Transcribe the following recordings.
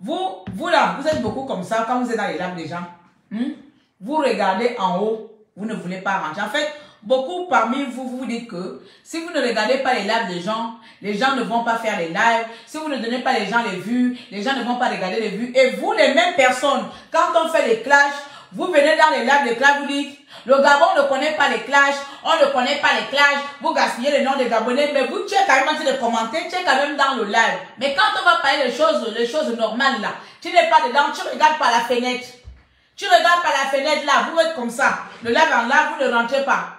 Vous là, vous êtes beaucoup comme ça quand vous êtes dans les lives des gens. Vous regardez en haut, vous ne voulez pas ranger. En fait, beaucoup parmi vous, vous dites que si vous ne regardez pas les lives des gens, les gens ne vont pas faire les lives. Si vous ne donnez pas les gens les vues, les gens ne vont pas regarder les vues. Et vous, les mêmes personnes, quand on fait les clashs, vous venez dans les lives des clashs, vous dites, le Gabon ne connaît pas les clashs, on ne connaît pas les clashs, vous gaspillez le nom des Gabonais, mais vous, tu es quand même en train de commenter, tu es quand même dans le live. Mais quand on va parler des choses normales là, tu n'es pas dedans, tu regardes par la fenêtre. Tu regardes par la fenêtre là, vous êtes comme ça. Le live en live, vous ne rentrez pas.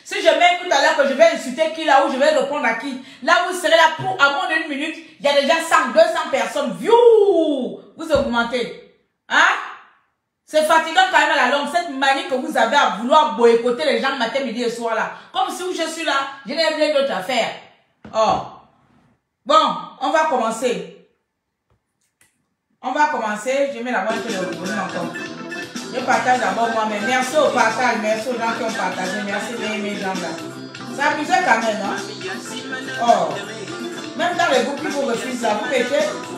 Si je mets tout à l'heure que je vais insulter qui là, ou je vais répondre à qui, là vous serez là pour à moins d'une minute, il y a déjà 100, 200 personnes. Vous augmentez. Hein? C'est fatigant quand même à la longue, cette manie que vous avez à vouloir boycotter les gens matin, midi et soir là. Comme si où je suis là, je n'ai rien d'autre à faire. Oh. Bon, on va commencer. Je mets la voix que le volume encore. Je partage d'abord moi-même. Merci au partage, merci aux gens qui ont partagé, merci mes gens là. Ça amusait quand même, hein? Oh. Même dans les groupes qui vous refusent là, vous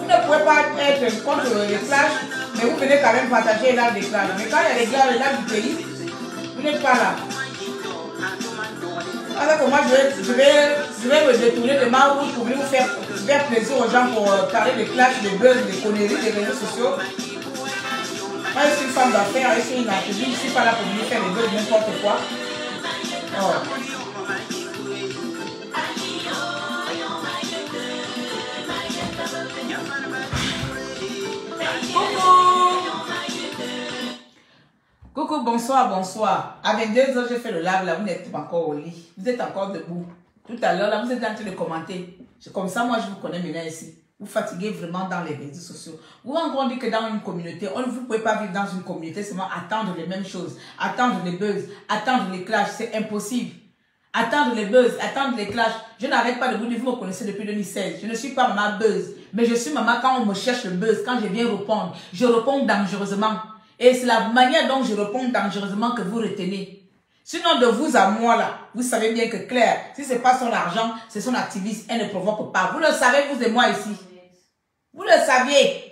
ne pouvez pas être contre les clashs, mais vous venez quand même partager les lives des clashs. Mais quand il y a les lives du pays, vous n'êtes pas là. Alors que moi, je vais me détourner de ma route pour venir vous faire plaisir aux gens pour parler des clashs, des buzz, des conneries, des réseaux sociaux. Moi, je suis une femme d'affaires, je suis une activiste, je ne suis pas là pour venir faire des buzz, n'importe quoi. Oh. Coucou, bonsoir, bonsoir. À 22h, j'ai fait le live là, vous n'êtes pas encore au lit. Vous êtes encore debout. Tout à l'heure, là, vous êtes en train de commenter. Comme ça, moi, je vous connais maintenant ici. Vous fatiguez vraiment dans les réseaux sociaux. Vous on dit que dans une communauté, vous ne pouvez pas vivre dans une communauté seulement attendre les mêmes choses, attendre les buzz, attendre les clashs. C'est impossible. Attendre les buzz, attendre les clashs. Je n'arrête pas de vous dire, vous me connaissez depuis 2016. Je ne suis pas maman buzz, mais je suis maman quand on me cherche le buzz, quand je viens répondre. Je réponds dangereusement. Et c'est la manière dont je réponds dangereusement que vous retenez. Sinon, de vous à moi, là, vous savez bien que Claire, si ce n'est pas son argent, c'est son activiste, elle ne provoque pas. Vous le savez, vous et moi ici. Vous le saviez.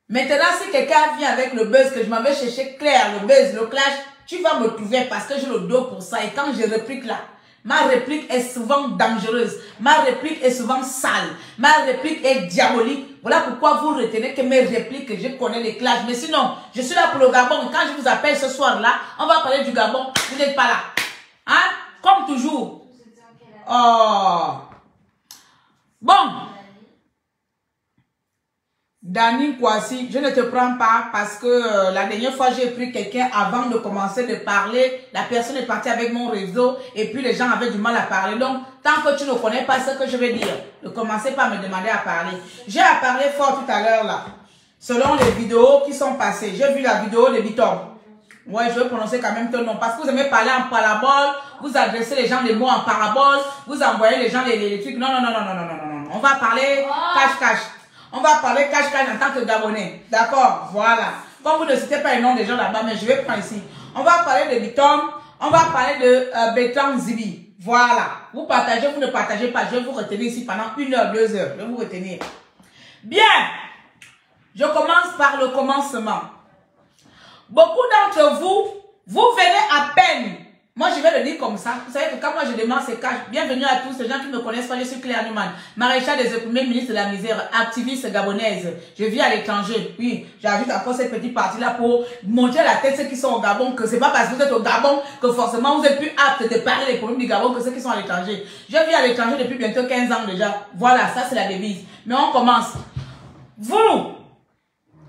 Maintenant, si quelqu'un vient avec le buzz, que je m'en vais chercher Claire, le buzz, le clash, tu vas me trouver parce que j'ai le dos pour ça. Et quand je réplique là, ma réplique est souvent dangereuse. Ma réplique est souvent sale. Ma réplique est diabolique. Voilà pourquoi vous retenez que mes répliques, je connais les clashs. Mais sinon, je suis là pour le Gabon. Quand je vous appelle ce soir-là, on va parler du Gabon. Vous n'êtes pas là. Hein? Comme toujours. Oh. Bon. Dani Kwasi, je ne te prends pas parce que la dernière fois j'ai pris quelqu'un avant de commencer de parler. La personne est partie avec mon réseau et puis les gens avaient du mal à parler. Donc, tant que tu ne connais pas ce que je vais dire, ne commencez pas à me demander à parler. J'ai à parler fort tout à l'heure là, selon les vidéos qui sont passées. J'ai vu la vidéo de Biton. Ouais, je vais prononcer quand même ton nom parce que vous aimez parler en parabole, vous adressez les gens les mots en parabole, vous envoyez les gens les trucs. Non. On va parler cache-cache. On va parler cache-cache en tant que Gabonais. D'accord, voilà. Comme vous ne citez pas les noms des gens là-bas, mais je vais prendre ici. On va parler de Bitom, on va parler de Bertrand Zibi. Voilà. Vous partagez, vous ne partagez pas. Je vais vous retenir ici pendant 1 heure, 2 heures. Je vais vous retenir. Bien. Je commence par le commencement. Beaucoup d'entre vous, vous venez à peine. Moi, je vais le dire comme ça. Vous savez que quand moi, je demande ces cash, bienvenue à tous les gens qui me connaissent pas. Je suis Claire Newman, maréchal des économies, ministre de la misère, activiste gabonaise. Je vis à l'étranger. Oui, j'ajoute encore cette petite partie-là pour montrer à la tête ceux qui sont au Gabon que c'est pas parce que vous êtes au Gabon que forcément vous êtes plus apte de parler des problèmes du Gabon que ceux qui sont à l'étranger. Je vis à l'étranger depuis bientôt 15 ans déjà. Voilà, ça c'est la devise. Mais on commence.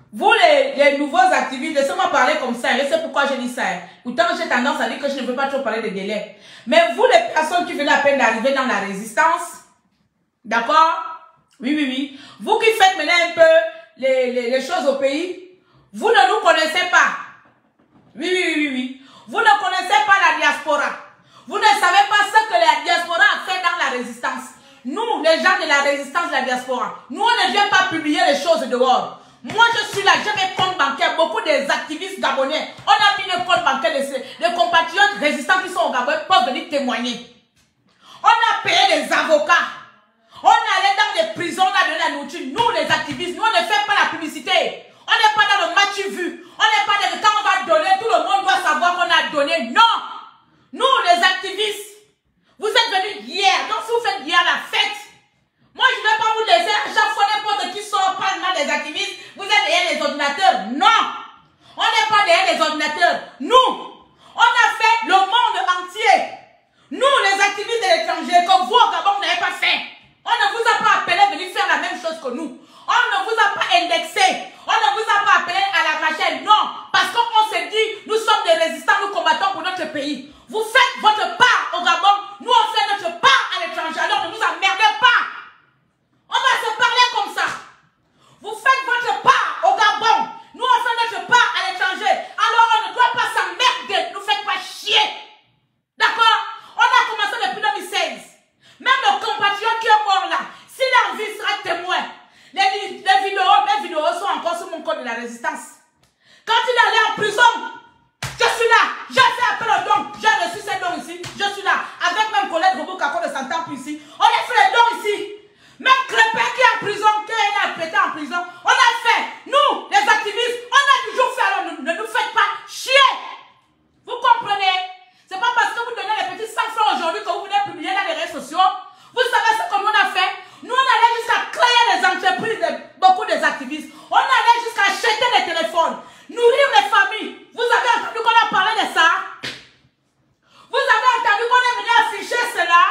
Vous les nouveaux activistes, laissez-moi parler comme ça. Je sais pourquoi je dis ça. Pourtant, j'ai tendance à dire que je ne veux pas trop parler de délai. Mais vous, les personnes qui venez à peine d'arriver dans la résistance, d'accord? Oui. Vous qui faites maintenant un peu les choses au pays, vous ne nous connaissez pas. Oui. Vous ne connaissez pas la diaspora. Vous ne savez pas ce que la diaspora a fait dans la résistance. Nous, les gens de la résistance, la diaspora, nous, on ne vient pas publier les choses dehors. Moi, je suis là, j'ai mes comptes bancaires. Beaucoup des activistes gabonais, on a mis les comptes bancaires des compatriotes résistants qui sont au Gabon peuvent venir témoigner. On a payé des avocats. On est allé dans des prisons, on a donné la nourriture. Nous, les activistes, nous, on ne fait pas la publicité. On n'est pas dans le match vu. On n'est pas dans le temps où on va donner, tout le monde doit savoir qu'on a donné. Non. Nous, les activistes, vous êtes venus hier. Donc, si vous faites hier la fête, moi, je ne vais pas vous laisser à chaque fois n'importe qui sort prendre mal des activistes. Vous êtes derrière les ordinateurs. Non. On n'est pas derrière les ordinateurs. Nous, on a fait le monde entier. Nous, les activistes de l'étranger, comme vous, au Gabon, vous n'avez pas fait. On ne vous a pas appelé à venir faire la même chose que nous. On ne vous a pas indexé. On ne vous a pas appelé à la machine. Non. Parce qu'on s'est dit, nous sommes des résistants, nous combattons pour notre pays. Vous faites votre part au Gabon. Nous, on fait notre part à l'étranger. Alors, ne nous emmerdez pas. On va se parler comme ça. Vous faites votre part au Gabon. Nous, on fait notre part à l'étranger. Alors, on ne doit pas s'emmerder. Ne nous faites pas chier. D'accord? On a commencé depuis 2016. Même le compatriote qui est mort là, s'il a envie, il sera témoin. Mes vidéos sont encore sur mon code de la résistance. Quand il est allé en prison, je suis là. J'ai fait appel au don. J'ai reçu ces dons ici. Je suis là. Avec même collègue Robot Kako de Santamp ici. On a fait les dons ici. Même Crépin qui est en prison, qui est pété en prison. On a fait. Nous, les activistes, on a toujours fait. Alors ne nous faites pas chier. Vous comprenez? C'est pas parce que vous donnez les petits 100 francs aujourd'hui que vous venez publier dans les réseaux sociaux. Vous savez ce que nous on a fait? Nous on allait jusqu'à créer des entreprises, beaucoup des activistes. On allait jusqu'à acheter des téléphones, nourrir les familles. Vous avez entendu qu'on a parlé de ça? Vous avez entendu qu'on est venu afficher cela?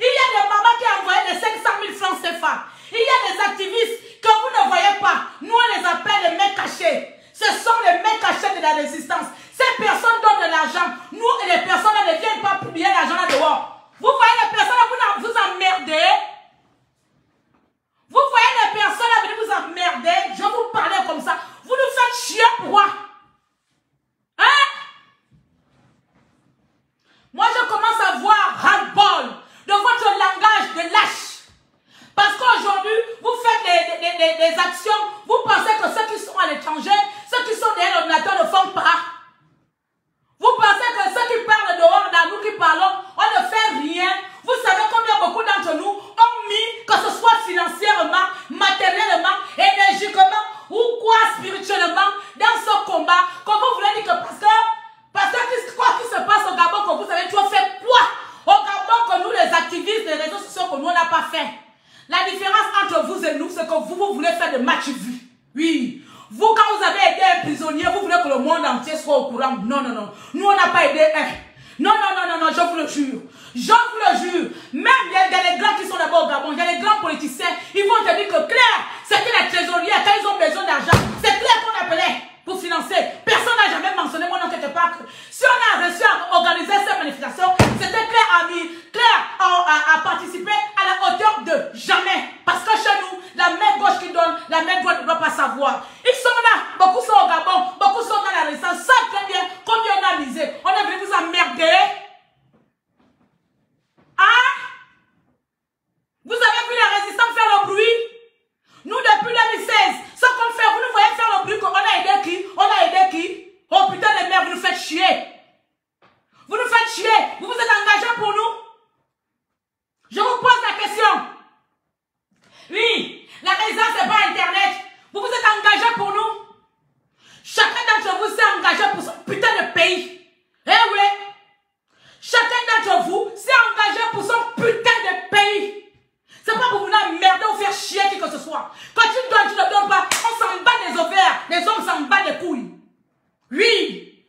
Il y a des mamans qui ont envoyé des 500 000 francs CFA. Il y a des activistes que vous ne voyez pas. Nous on les appelle les mains cachées. Ce sont les mains cachées de la résistance. Ces personnes donnent de l'argent. Nous et les personnes ne viennent pas publier l'argent là dehors. Vous voyez les personnes là, vous emmerdez. Vous voyez les personnes là, vous emmerder. Je vous parlais comme ça. Vous nous faites chier pourquoi? Hein? Moi je commence à voir ras-le-bol de votre langage de lâche. Parce qu'aujourd'hui, vous faites des actions. Vous pensez que ceux qui sont à l'étranger, ceux qui sont derrière l'ordinateur ne font pas. Vous pensez que ceux qui parlent dehors, dans nous qui parlons, on ne fait rien. Vous savez combien beaucoup d'entre nous ont mis, que ce soit financièrement, matériellement, énergiquement ou quoi spirituellement, dans ce combat. Comme vous voulez dire que parce que quoi qui se passe au Gabon, que vous avez toujours fait quoi au Gabon que nous, les activistes des réseaux sociaux, que nous, on n'a pas fait. La différence entre vous et nous, c'est que vous voulez faire des matchs vus. Oui. Vous, quand vous avez aidé un prisonnier, vous voulez que le monde entier soit au courant. Non, non, non. Nous, on n'a pas aidé un. Non, non, non, non, non, je vous le jure. Je vous le jure. Même, il y a les grands qui sont là-bas au Gabon, il y a les grands politiciens, ils vont te dire que Claire, c'était les trésoriers, quand ils ont besoin d'argent, c'est Claire qu'on appelait pour financer. Personne n'a jamais mentionné mon nom quelque part. Si on a réussi à organiser cette manifestation, c'était Claire a participé à la hauteur de jamais. Parce que chez nous, la main gauche qui donne, la main droite ne doit pas savoir. Ils sont là, beaucoup sont au Gabon, beaucoup sont dans la résistance. Ça très bien, combien on a misé. On est venu vous emmerder. Hein? Vous avez vu les résistants faire le bruit? Nous, depuis 2016, ce qu'on fait, vous nous voyez faire le bruit, qu'on a aidé qui? On a aidé qui? Oh putain de merde, vous nous faites chier. Vous nous faites chier. Vous vous êtes engagés pour nous? Je vous pose la question. Oui, la résistance, c'est pas Internet. Vous vous êtes engagés pour nous? Chacun d'entre vous s'est engagé pour son putain de pays. Eh oui. Chacun d'entre vous s'est engagé pour son putain de pays. C'est pas pour vous emmerder ou faire chier qui que ce soit. Quand tu donnes, tu ne donnes pas. On s'en bat des ovaires. Les hommes s'en battent les couilles. Oui.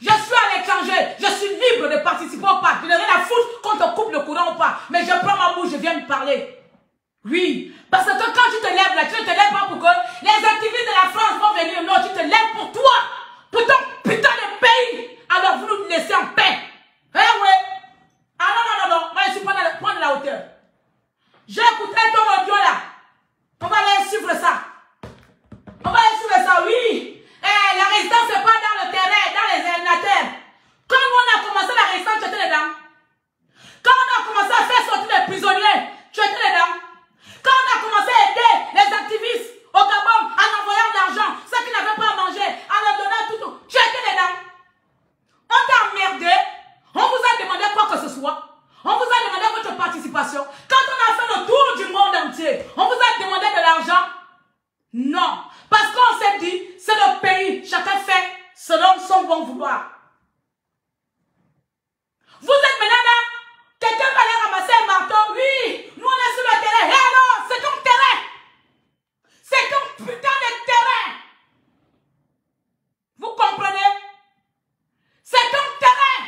Je suis à l'étranger. Je suis libre de participer au pas. Je n'ai rien à foutre qu'on te coupe le courant ou pas. Mais je prends ma bouche, je viens de parler. Oui. Parce que quand tu te lèves là, tu ne te lèves pas pour que les activistes de la France vont venir. Non, tu te lèves pour toi. Pour ton putain de pays. Alors vous nous laissez en paix. Eh ouais. Ah non, non, non, non. Moi, je suis pas dans le point de la hauteur. J'ai écouté ton audio là. On va aller suivre ça. On va aller suivre ça, oui. Eh, la résistance, c'est pas dans le terrain, dans les ordinateurs. Quand on a commencé la résistance, tu étais dedans. Quand on a commencé à faire sortir les prisonniers, tu étais dedans. Quand on a commencé à aider les activistes au Gabon en envoyant de l'argent, ceux qui n'avaient pas à manger, en leur donnant tout, tu étais dedans. On t'a emmerdé. On vous a demandé quoi que ce soit. On vous a demandé votre participation. Quand on a fait le tour du monde entier, Non. Parce qu'on s'est dit, c'est le pays. Chacun fait selon son bon vouloir. Vous êtes maintenant là. Quelqu'un va aller ramasser un marteau. Oui, nous on est sur le terrain. Et alors, c'est ton terrain. C'est ton putain de terrain. Vous comprenez? C'est ton terrain.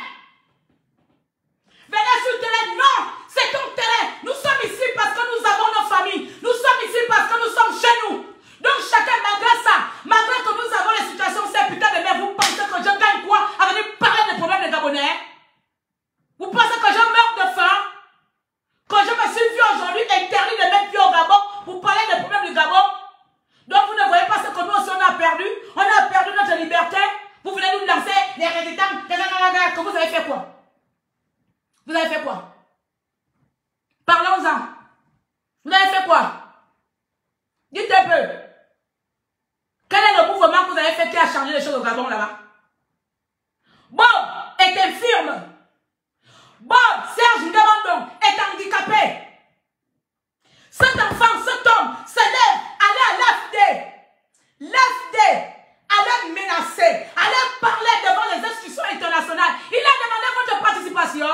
Venez sur le terrain. Non, c'est ton terrain. Nous sommes ici parce que nous avons nos familles. Nous sommes ici parce que nous sommes chez nous. Donc chacun, malgré ça, malgré que nous avons les situations, c'est putain de merde, vous pensez que je gagne quoi à venir parler des problèmes des Gabonais? Vous pensez que je meurs de faim? Que je me suis vu aujourd'hui interdit de mettre pied au Gabon pour parler des problèmes du Gabon? Donc vous ne voyez pas ce que nous aussi on a perdu? On a perdu notre liberté. Vous venez nous lancer les résultats. Que vous avez fait quoi? Vous avez fait quoi? Parlons-en. Vous avez fait quoi? Dites un peu. Quel est le mouvement que vous avez fait qui a changé les choses au Gabon là-bas? Bob est infirme. Bob, Serge Ndamandong est handicapé. Cet enfant, cet homme, se lève, allait à l'AFD. L'AFD allait menacer, allait parler devant les institutions internationales. Il a demandé votre participation.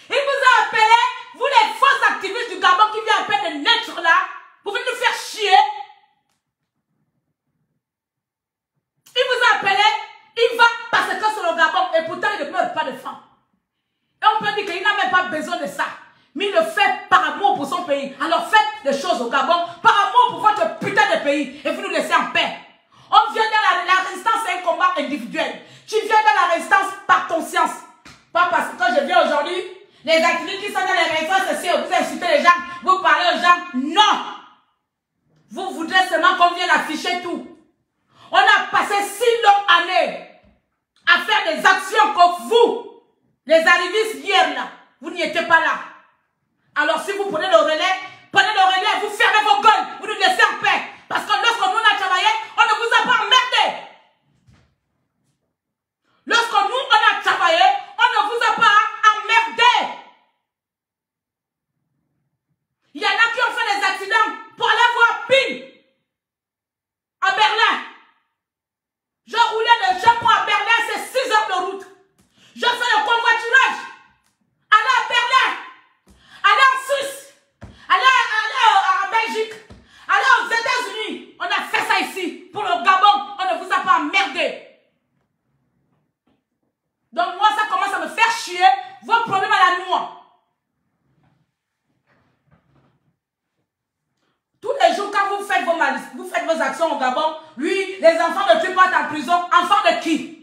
Il vous a appelé, vous les faux activistes du Gabon qui viennent à peine de naître là, vous venez nous faire chier. Il vous a appelé, il va parce que c'est le Gabon et pourtant il ne meurt pas de faim. Et on peut dire qu'il n'a même pas besoin de ça. Mais il le fait par amour pour son pays. Alors faites les choses au Gabon par amour pour votre putain de pays et vous nous laissez en paix. On vient dans la résistance, c'est un combat individuel. Tu viens dans la résistance par conscience. Pas parce que quand je viens aujourd'hui, les activistes qui sont dans les résistances sociales, vous insultez les gens, vous parlez aux gens. Non! Vous voudrez seulement qu'on vienne afficher tout. On a passé 6 longues années à faire des actions comme vous. Les arrivistes hier là, vous n'y étiez pas là. Alors si vous prenez le relais, vous fermez vos gueules, vous nous laissez en paix. Parce que lorsque nous on a travaillé, on ne vous a pas emmerdé. Lorsque nous on a travaillé, on ne vous a pas emmerdé. Il y en a qui ont fait des accidents pour aller voir Ping à Berlin. Je roulais de chez moi à Berlin, c'est 6 heures de route. Je fais le convoiturage. Aller à Berlin. Aller en Suisse. Aller en Belgique. Aller aux États-Unis. On a fait ça ici. Pour le Gabon, on ne vous a pas emmerdé. Donc moi, ça commence à me faire chier. Vos problèmes à la noix. Tous les jours, quand vous faites vos actions au Gabon, lui, les enfants de qui partent en prison, enfants de qui?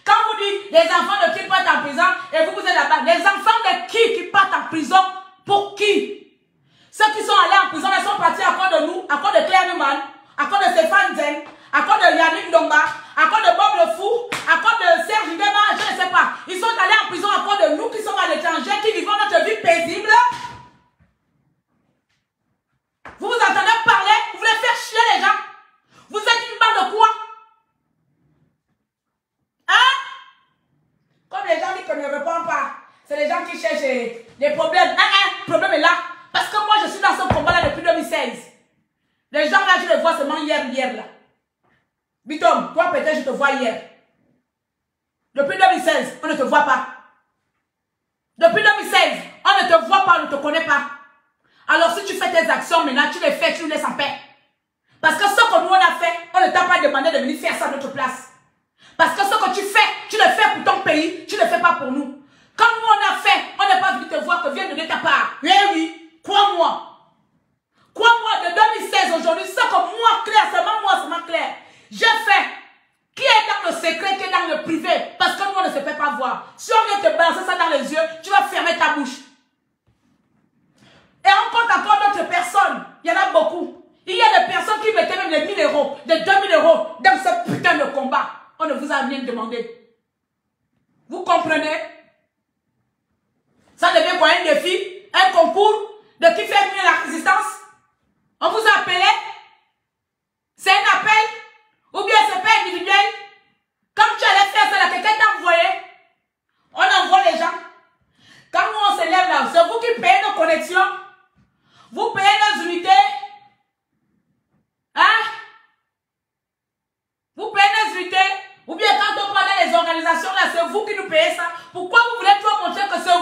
Quand vous dites les enfants de qui partent en prison et vous êtes là-bas, les enfants de qui partent en prison? Pour qui? Ceux qui sont allés en prison, ils sont partis à cause de nous, à cause de Claire Newman, à cause de Stéphane Zeng, à cause de Yannick Ndomba, à cause de Bob le Fou, à cause de Serge Ndema, je ne sais pas. Ils sont allés en prison à cause de nous qui sommes à l'étranger, qui vivons notre vie paisible. Vous vous entendez parler? Vous voulez faire chier les gens? Vous êtes une bande de quoi? Hein? Comme les gens disent qu'on ne répond pas, c'est les gens qui cherchent des problèmes. Le problème est là. Parce que moi, je suis dans ce combat-là depuis 2016. Les gens là, je les vois seulement hier là. Bitom, toi peut-être je te vois hier. Depuis 2016, on ne te voit pas. Depuis 2016, on ne te voit pas, on ne te connaît pas. Alors si tu fais tes actions maintenant, tu les fais, tu nous laisses en paix. Parce que ce que nous on a fait, on ne t'a pas demandé de venir faire ça à notre place. Parce que ce que tu fais, tu le fais pour ton pays, tu ne le fais pas pour nous. Quand nous on a fait, on n'est pas venu te voir que viens donner ta part. Oui, oui, crois-moi. Crois-moi, de 2016 aujourd'hui, ce que moi, Claire, seulement Claire, j'ai fait. Qui est dans le secret, qui est dans le privé? Parce que nous on ne se fait pas voir. Si on vient te balancer ça dans les yeux, tu vas fermer ta bouche. Et on compte encore d'autres personnes. Il y en a beaucoup. Il y a des personnes qui mettaient même les 1000 euros, les 2000 euros dans ce putain de combat. On ne vous a rien demandé. Vous comprenez? Ça devient quoi, un défi? Un concours de qui fait mieux la résistance? On vous a appelé? C'est un appel? Ou bien c'est pas individuel? Quand tu allais faire ça, quelqu'un t'a envoyé? On envoie les gens. Quand nous on se lève là, c'est vous qui payez nos connexions. Vous payez nos unités.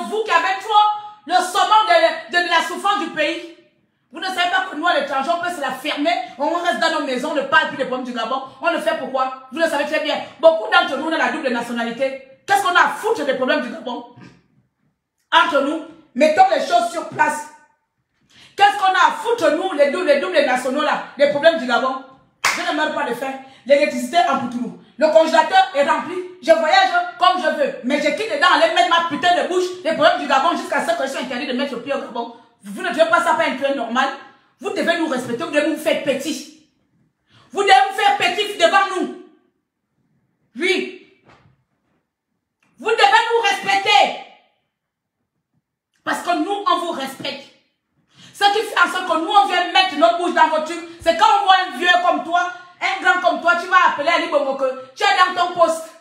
de vous qui avez trop le saumon de la souffrance du pays. Vous ne savez pas que nous, à l'étranger, on peut se la fermer, on reste dans nos maisons, on ne parle plus des problèmes du Gabon. On le fait pourquoi? Vous le savez très bien. Beaucoup d'entre nous, on a la double nationalité. Qu'est-ce qu'on a à foutre des problèmes du Gabon? Entre nous, mettons les choses sur place. Qu'est-ce qu'on a à foutre, nous, les doubles nationaux, là, des problèmes du Gabon? Je ne meurs pas de faim. L'électricité en Poutoulou. Le congélateur est rempli. Je voyage comme je veux. Mais je quitte dedans, aller mettre ma putain de bouche des problèmes du Gabon jusqu'à ce que je sois interdit de mettre le pied au Gabon. Vous ne devez pas ça faire un truc normal. Vous devez nous respecter, vous devez nous faire petit. Vous devez vous faire petit devant nous. Oui. Vous devez nous respecter. Parce que nous, on vous respecte. Ce qui fait en sorte que nous, on vient mettre notre bouche dans votre truc, c'est quand on voit un vieux comme toi, un grand comme toi, tu vas appeler Ali Bongo que tu es dans ton poste.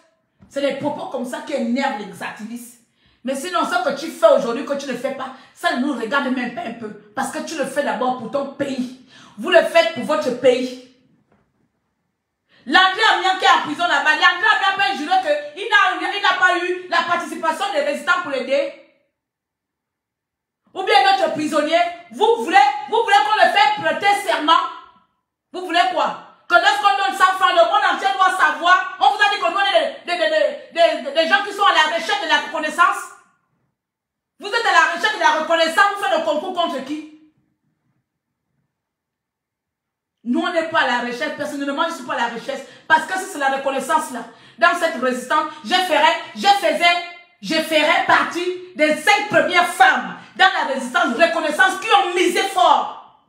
C'est les propos comme ça qui énervent les activistes. Mais sinon, ce que tu fais aujourd'hui, que tu ne fais pas, ça ne nous regarde même pas un peu. Parce que tu le fais d'abord pour ton pays. Vous le faites pour votre pays. L'André Amiens qui est en prison là-bas, l'André Amiens peut jurer qu'il n'a pas eu la participation des résistants pour l'aider. Ou bien notre prisonnier, vous voulez qu'on le fasse prêter serment? Vous voulez quoi? Que lorsqu'on donne 100 francs, le monde entier doit savoir. On vous a dit que nous, on est des gens qui sont à la recherche de la reconnaissance. Vous êtes à la recherche de la reconnaissance, vous faites le concours contre qui? Nous, on n'est pas à la recherche. Personnellement, je ne suis pas à la recherche. Parce que si c'est la reconnaissance là, dans cette résistance, je ferais partie des 5 premières femmes dans la résistance, reconnaissance, qui ont misé fort.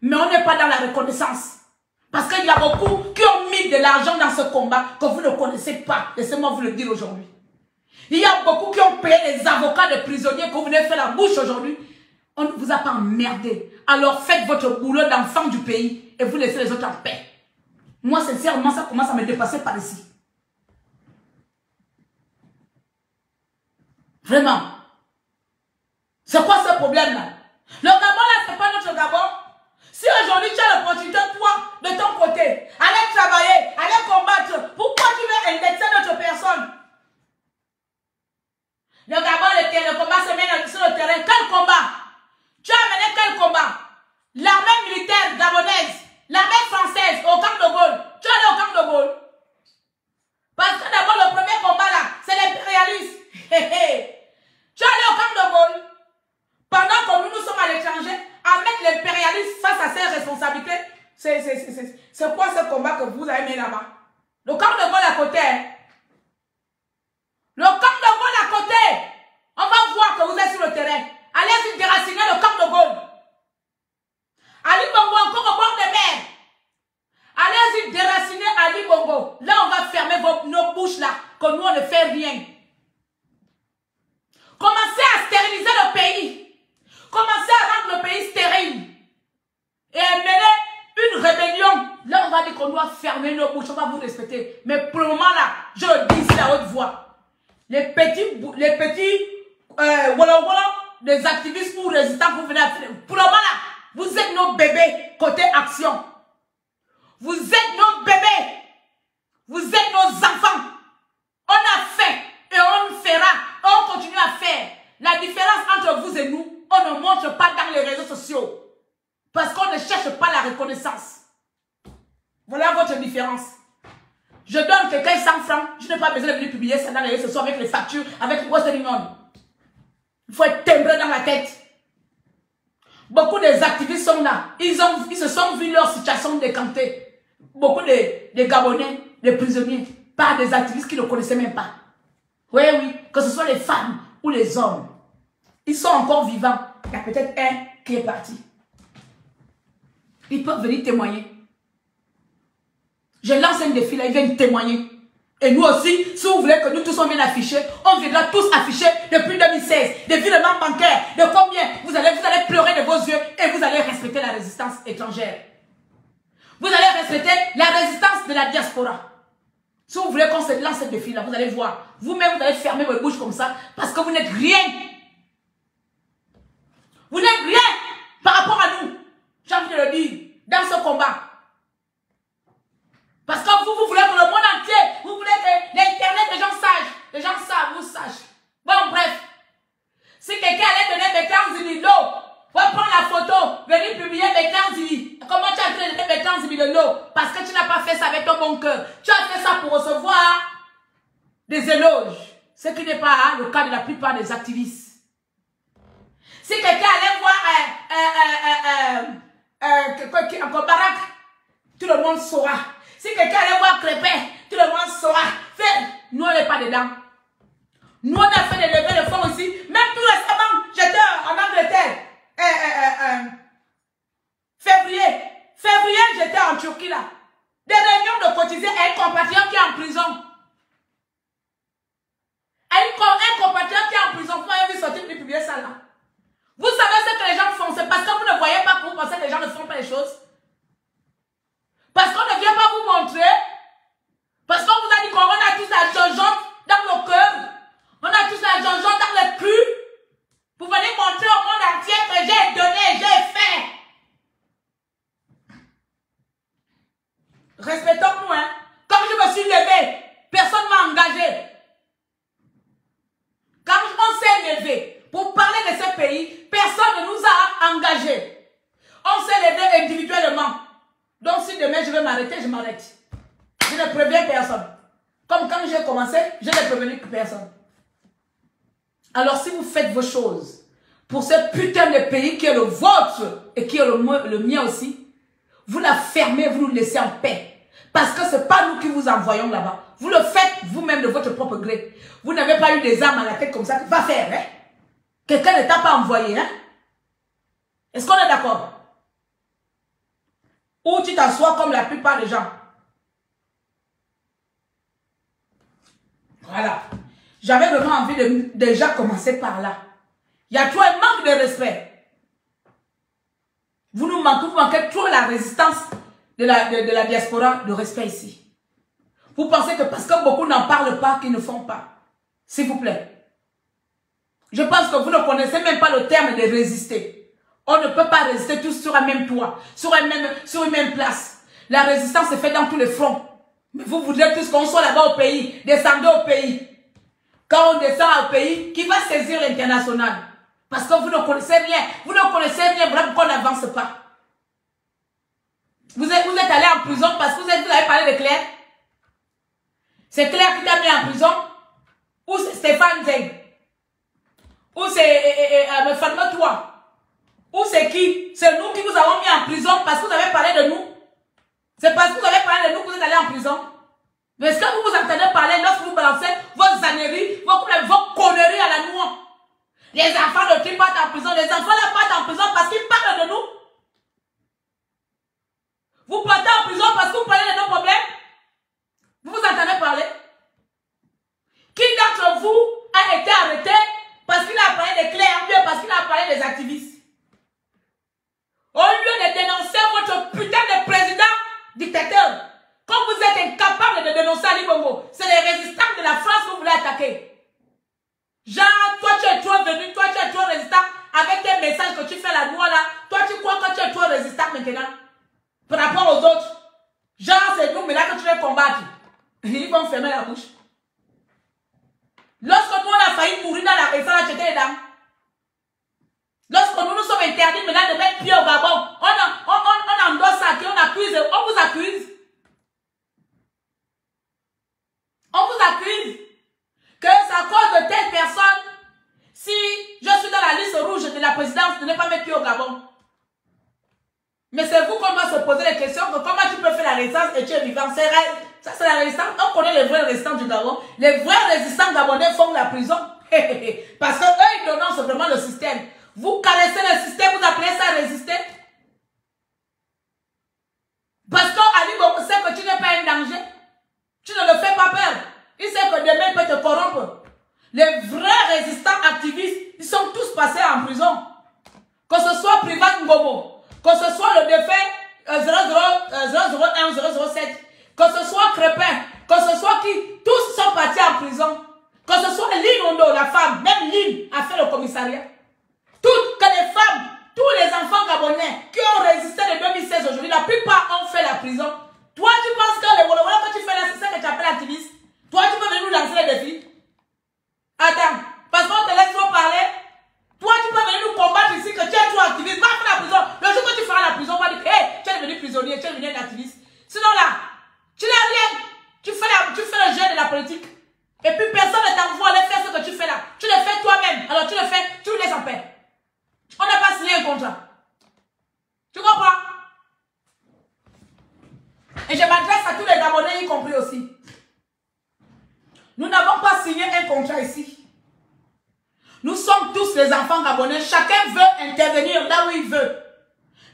Mais on n'est pas dans la reconnaissance. Parce qu'il y a beaucoup qui ont mis de l'argent dans ce combat que vous ne connaissez pas. Laissez-moi vous le dire aujourd'hui. Il y a beaucoup qui ont payé les avocats de prisonniers que vous venez faire la bouche aujourd'hui. On ne vous a pas emmerdé. Alors faites votre boulot d'enfant du pays et vous laissez les autres en paix. Moi, sincèrement, ça commence à me dépasser par ici. Vraiment. C'est quoi ce problème-là? Le Gabon, là, c'est pas notre Gabon. Si aujourd'hui tu as l'opportunité, toi, de ton côté, aller travailler, aller combattre, pourquoi tu veux indexer notre personne? Le Gabon, le combat se met sur le terrain. Quel combat? Tu as mené quel combat? L'armée militaire gabonaise, l'armée française au camp de Gaulle. Tu es allé au camp de Gaulle? Parce que d'abord, le premier combat là, c'est l'impérialisme. Tu es allé au camp de Gaulle. Pendant que nous sommes à l'étranger, à mettre l'impérialisme face à ses responsabilités, c'est quoi ce combat que vous avez mis là-bas? Le camp de Gaulle à côté. Hein? Le camp de Gaulle à côté. On va voir que vous êtes sur le terrain. Allez-y déraciner le camp de Gaulle. Ali Bongo encore au bord de mer. Allez-y déraciner Ali Bongo. Là, on va fermer nos bouches là, que nous, on ne fait rien. Commencez à stériliser le pays. Commencez à rendre le pays stérile. Et mener une rébellion. Là, on va dire qu'on doit fermer nos bouches. On va vous respecter. Mais pour le moment là, je le dis ici à haute voix. Les petits des activistes ou résistants que vous venez à faire. Pour le moment là, vous êtes nos bébés côté action. Vous êtes nos bébés. Vous êtes nos enfants. On a fait et on fera. On continue à faire. La différence entre vous et nous, on ne montre pas dans les réseaux sociaux. Parce qu'on ne cherche pas la reconnaissance. Voilà votre différence. Je donne quelqu'un 100 francs. Je n'ai pas besoin de venir publier ça dans les réseaux sociaux avec les factures, avec le Western Union. Il faut être timbré dans la tête. Beaucoup des activistes sont là. Ils se sont vus leur situation décantée. Beaucoup des Gabonais, des prisonniers, par des activistes qui ne connaissaient même pas. Oui, oui, que ce soit les femmes ou les hommes. Ils sont encore vivants. Il y a peut-être un qui est parti. Ils peuvent venir témoigner. Je lance un défi là, ils viennent témoigner. Et nous aussi, si vous voulez que nous tous on vienne afficher, on viendra tous afficher depuis 2016, des virements bancaires, de combien vous allez pleurer de vos yeux et vous allez respecter la résistance étrangère. Vous allez respecter la résistance de la diaspora. Si vous voulez qu'on se lance ce défi là, vous allez voir. Vous-même, vous allez fermer votre bouche comme ça parce que vous n'êtes rien. Vous n'êtes rien par rapport à nous. J'ai envie de le dire, dans ce combat. Parce que vous voulez que le monde entier, vous voulez que l'Internet, les gens sachent. Les gens savent, vous sachent. Bon, bref, de l'eau parce que tu n'as pas fait ça avec ton bon cœur. Tu as fait ça pour recevoir des éloges. Ce qui n'est pas le cas de la plupart des activistes. Si quelqu'un allait voir un Barack, tout le monde saura. Si quelqu'un allait voir Crépin, tout le monde saura. Nous, on n'est pas dedans. Nous, on a fait des levées de fonds aussi. Même tout récemment, j'étais en Angleterre. Février, j'étais en Turquie là. Des réunions de cotiser à un compatriote qui est en prison. Un compatriote qui est en prison. Vous m'avez vu sortir de publier ça là. Vous savez ce que les gens font. C'est parce que vous ne voyez pas que vous pensez que les gens ne font pas les choses. Parce qu'on ne vient pas vous montrer. Parce qu'on vous a dit qu'on a tous la jonjonte dans nos cœurs. On a tous la jonjonte dans le cul. Vous venez montrer au monde entier que j'ai donné, j'ai fait. Respectons-nous, hein. Quand je me suis levé, personne ne m'a engagé. Quand on s'est levé pour parler de ce pays, personne ne nous a engagés. On s'est levé individuellement. Donc si demain je vais m'arrêter, je m'arrête. Je ne préviens personne. Comme quand j'ai commencé, je n'ai prévenu personne. Alors si vous faites vos choses pour ce putain de pays qui est le vôtre et qui est le mien aussi, vous la fermez, vous nous laissez en paix. Parce que ce n'est pas nous qui vous envoyons là-bas. Vous le faites vous-même de votre propre gré. Vous n'avez pas eu des armes à la tête comme ça. Va faire, hein? Quelqu'un ne t'a pas envoyé, hein? Est-ce qu'on est d'accord? Ou tu t'assois comme la plupart des gens. Voilà. J'avais vraiment envie de déjà commencer par là. Il y a trop un manque de respect. Vous manquez trop la résistance de la diaspora de respect ici. Vous pensez que parce que beaucoup n'en parlent pas, qu'ils ne font pas. S'il vous plaît. Je pense que vous ne connaissez même pas le terme de résister. On ne peut pas résister tous sur un même toit, sur une même place. La résistance se fait dans tous les fronts. Mais vous voudrez tous qu'on soit là-bas au pays, descendez au pays. Quand on descend au pays, qui va saisir l'international? Parce que vous ne connaissez rien. Vous ne connaissez rien, voilà pourquoi on n'avance pas. Vous êtes allé en prison parce que vous avez parlé de Claire. C'est Claire qui t'a mis en prison? Ou c'est Stéphane Zeng? Ou c'est Fatma toi? Ou c'est qui? C'est nous qui vous avons mis en prison parce que vous avez parlé de nous. C'est parce que vous avez parlé de nous que vous êtes allé en prison. Mais est-ce que vous vous entendez parler lorsque vous balancez vos âneries, vos conneries à la noix? Les enfants de qui partent en prison? Les enfants là partent en prison parce qu'ils parlent de nous. Vous partez en prison parce que vous parlez de nos problèmes? Vous vous entendez parler? Qui d'entre vous a été arrêté parce qu'il a parlé des Claire, bien parce qu'il a parlé des activistes? Au lieu de dénoncer votre putain de président dictateur, comme vous êtes incapable de dénoncer Ali Bongo, c'est les résistants de la France que vous voulez attaquer. Genre, toi tu es trop venu, toi tu es trop résistant avec tes messages que tu fais la noix là. Toi tu crois que tu es trop résistant maintenant par rapport aux autres. Genre, c'est nous, mais là que tu veux combattre. Ils vont fermer la bouche. Lorsque nous, on a failli mourir dans la réforme, tu étais dedans. Lorsque nous sommes interdits maintenant de mettre pied au Gabon, on endosse ça, on accuse, on vous accuse. On vous accuse que c'est à cause de telle personne, si je suis dans la liste rouge de la présidence, de ne pas mettre pied au Gabon. Mais c'est vous qu'on doit se poser les questions que comment tu peux faire la résistance et tu es vivant. Ça, c'est la résistance. On connaît les vrais résistants du Gabon. Les vrais résistants gabonais font la prison. Parce que eux, ils dénoncent vraiment le système. Vous caressez le système, vous appelez ça résister? Parce qu'Ali Bongo sait que tu n'es pas un danger. Tu ne le fais pas peur. Il sait que demain, il peut te corrompre. Les vrais résistants activistes, ils sont tous passés en prison. Que ce soit Privat Ngomo, que ce soit le défait 001, 007, que ce soit Crépin, que ce soit qui, tous sont partis en prison. Que ce soit Lynn Ondo, la femme, même Lynn a fait le commissariat. Toutes que les femmes, tous les enfants gabonais qui ont résisté de 2016 aujourd'hui, la plupart ont fait la prison. Toi, tu penses que le Wolowola que tu fais là, c'est ça que tu appelles activiste? Toi, tu peux venir nous lancer les défis? Attends, parce qu'on te laisse trop parler. Toi, tu peux venir nous combattre ici que tu es trop activiste. Va faire la prison. Le jour que tu feras la prison, on va dire, hey, tu es devenu prisonnier, tu es devenu un activiste. alors tu le fais, tu le laisses en paix. On n'a pas signé un contrat. Tu comprends? Et je m'adresse à tous les Gabonais, y compris aussi. Nous n'avons pas signé un contrat ici. Nous sommes tous les enfants gabonais. Chacun veut intervenir là où il veut.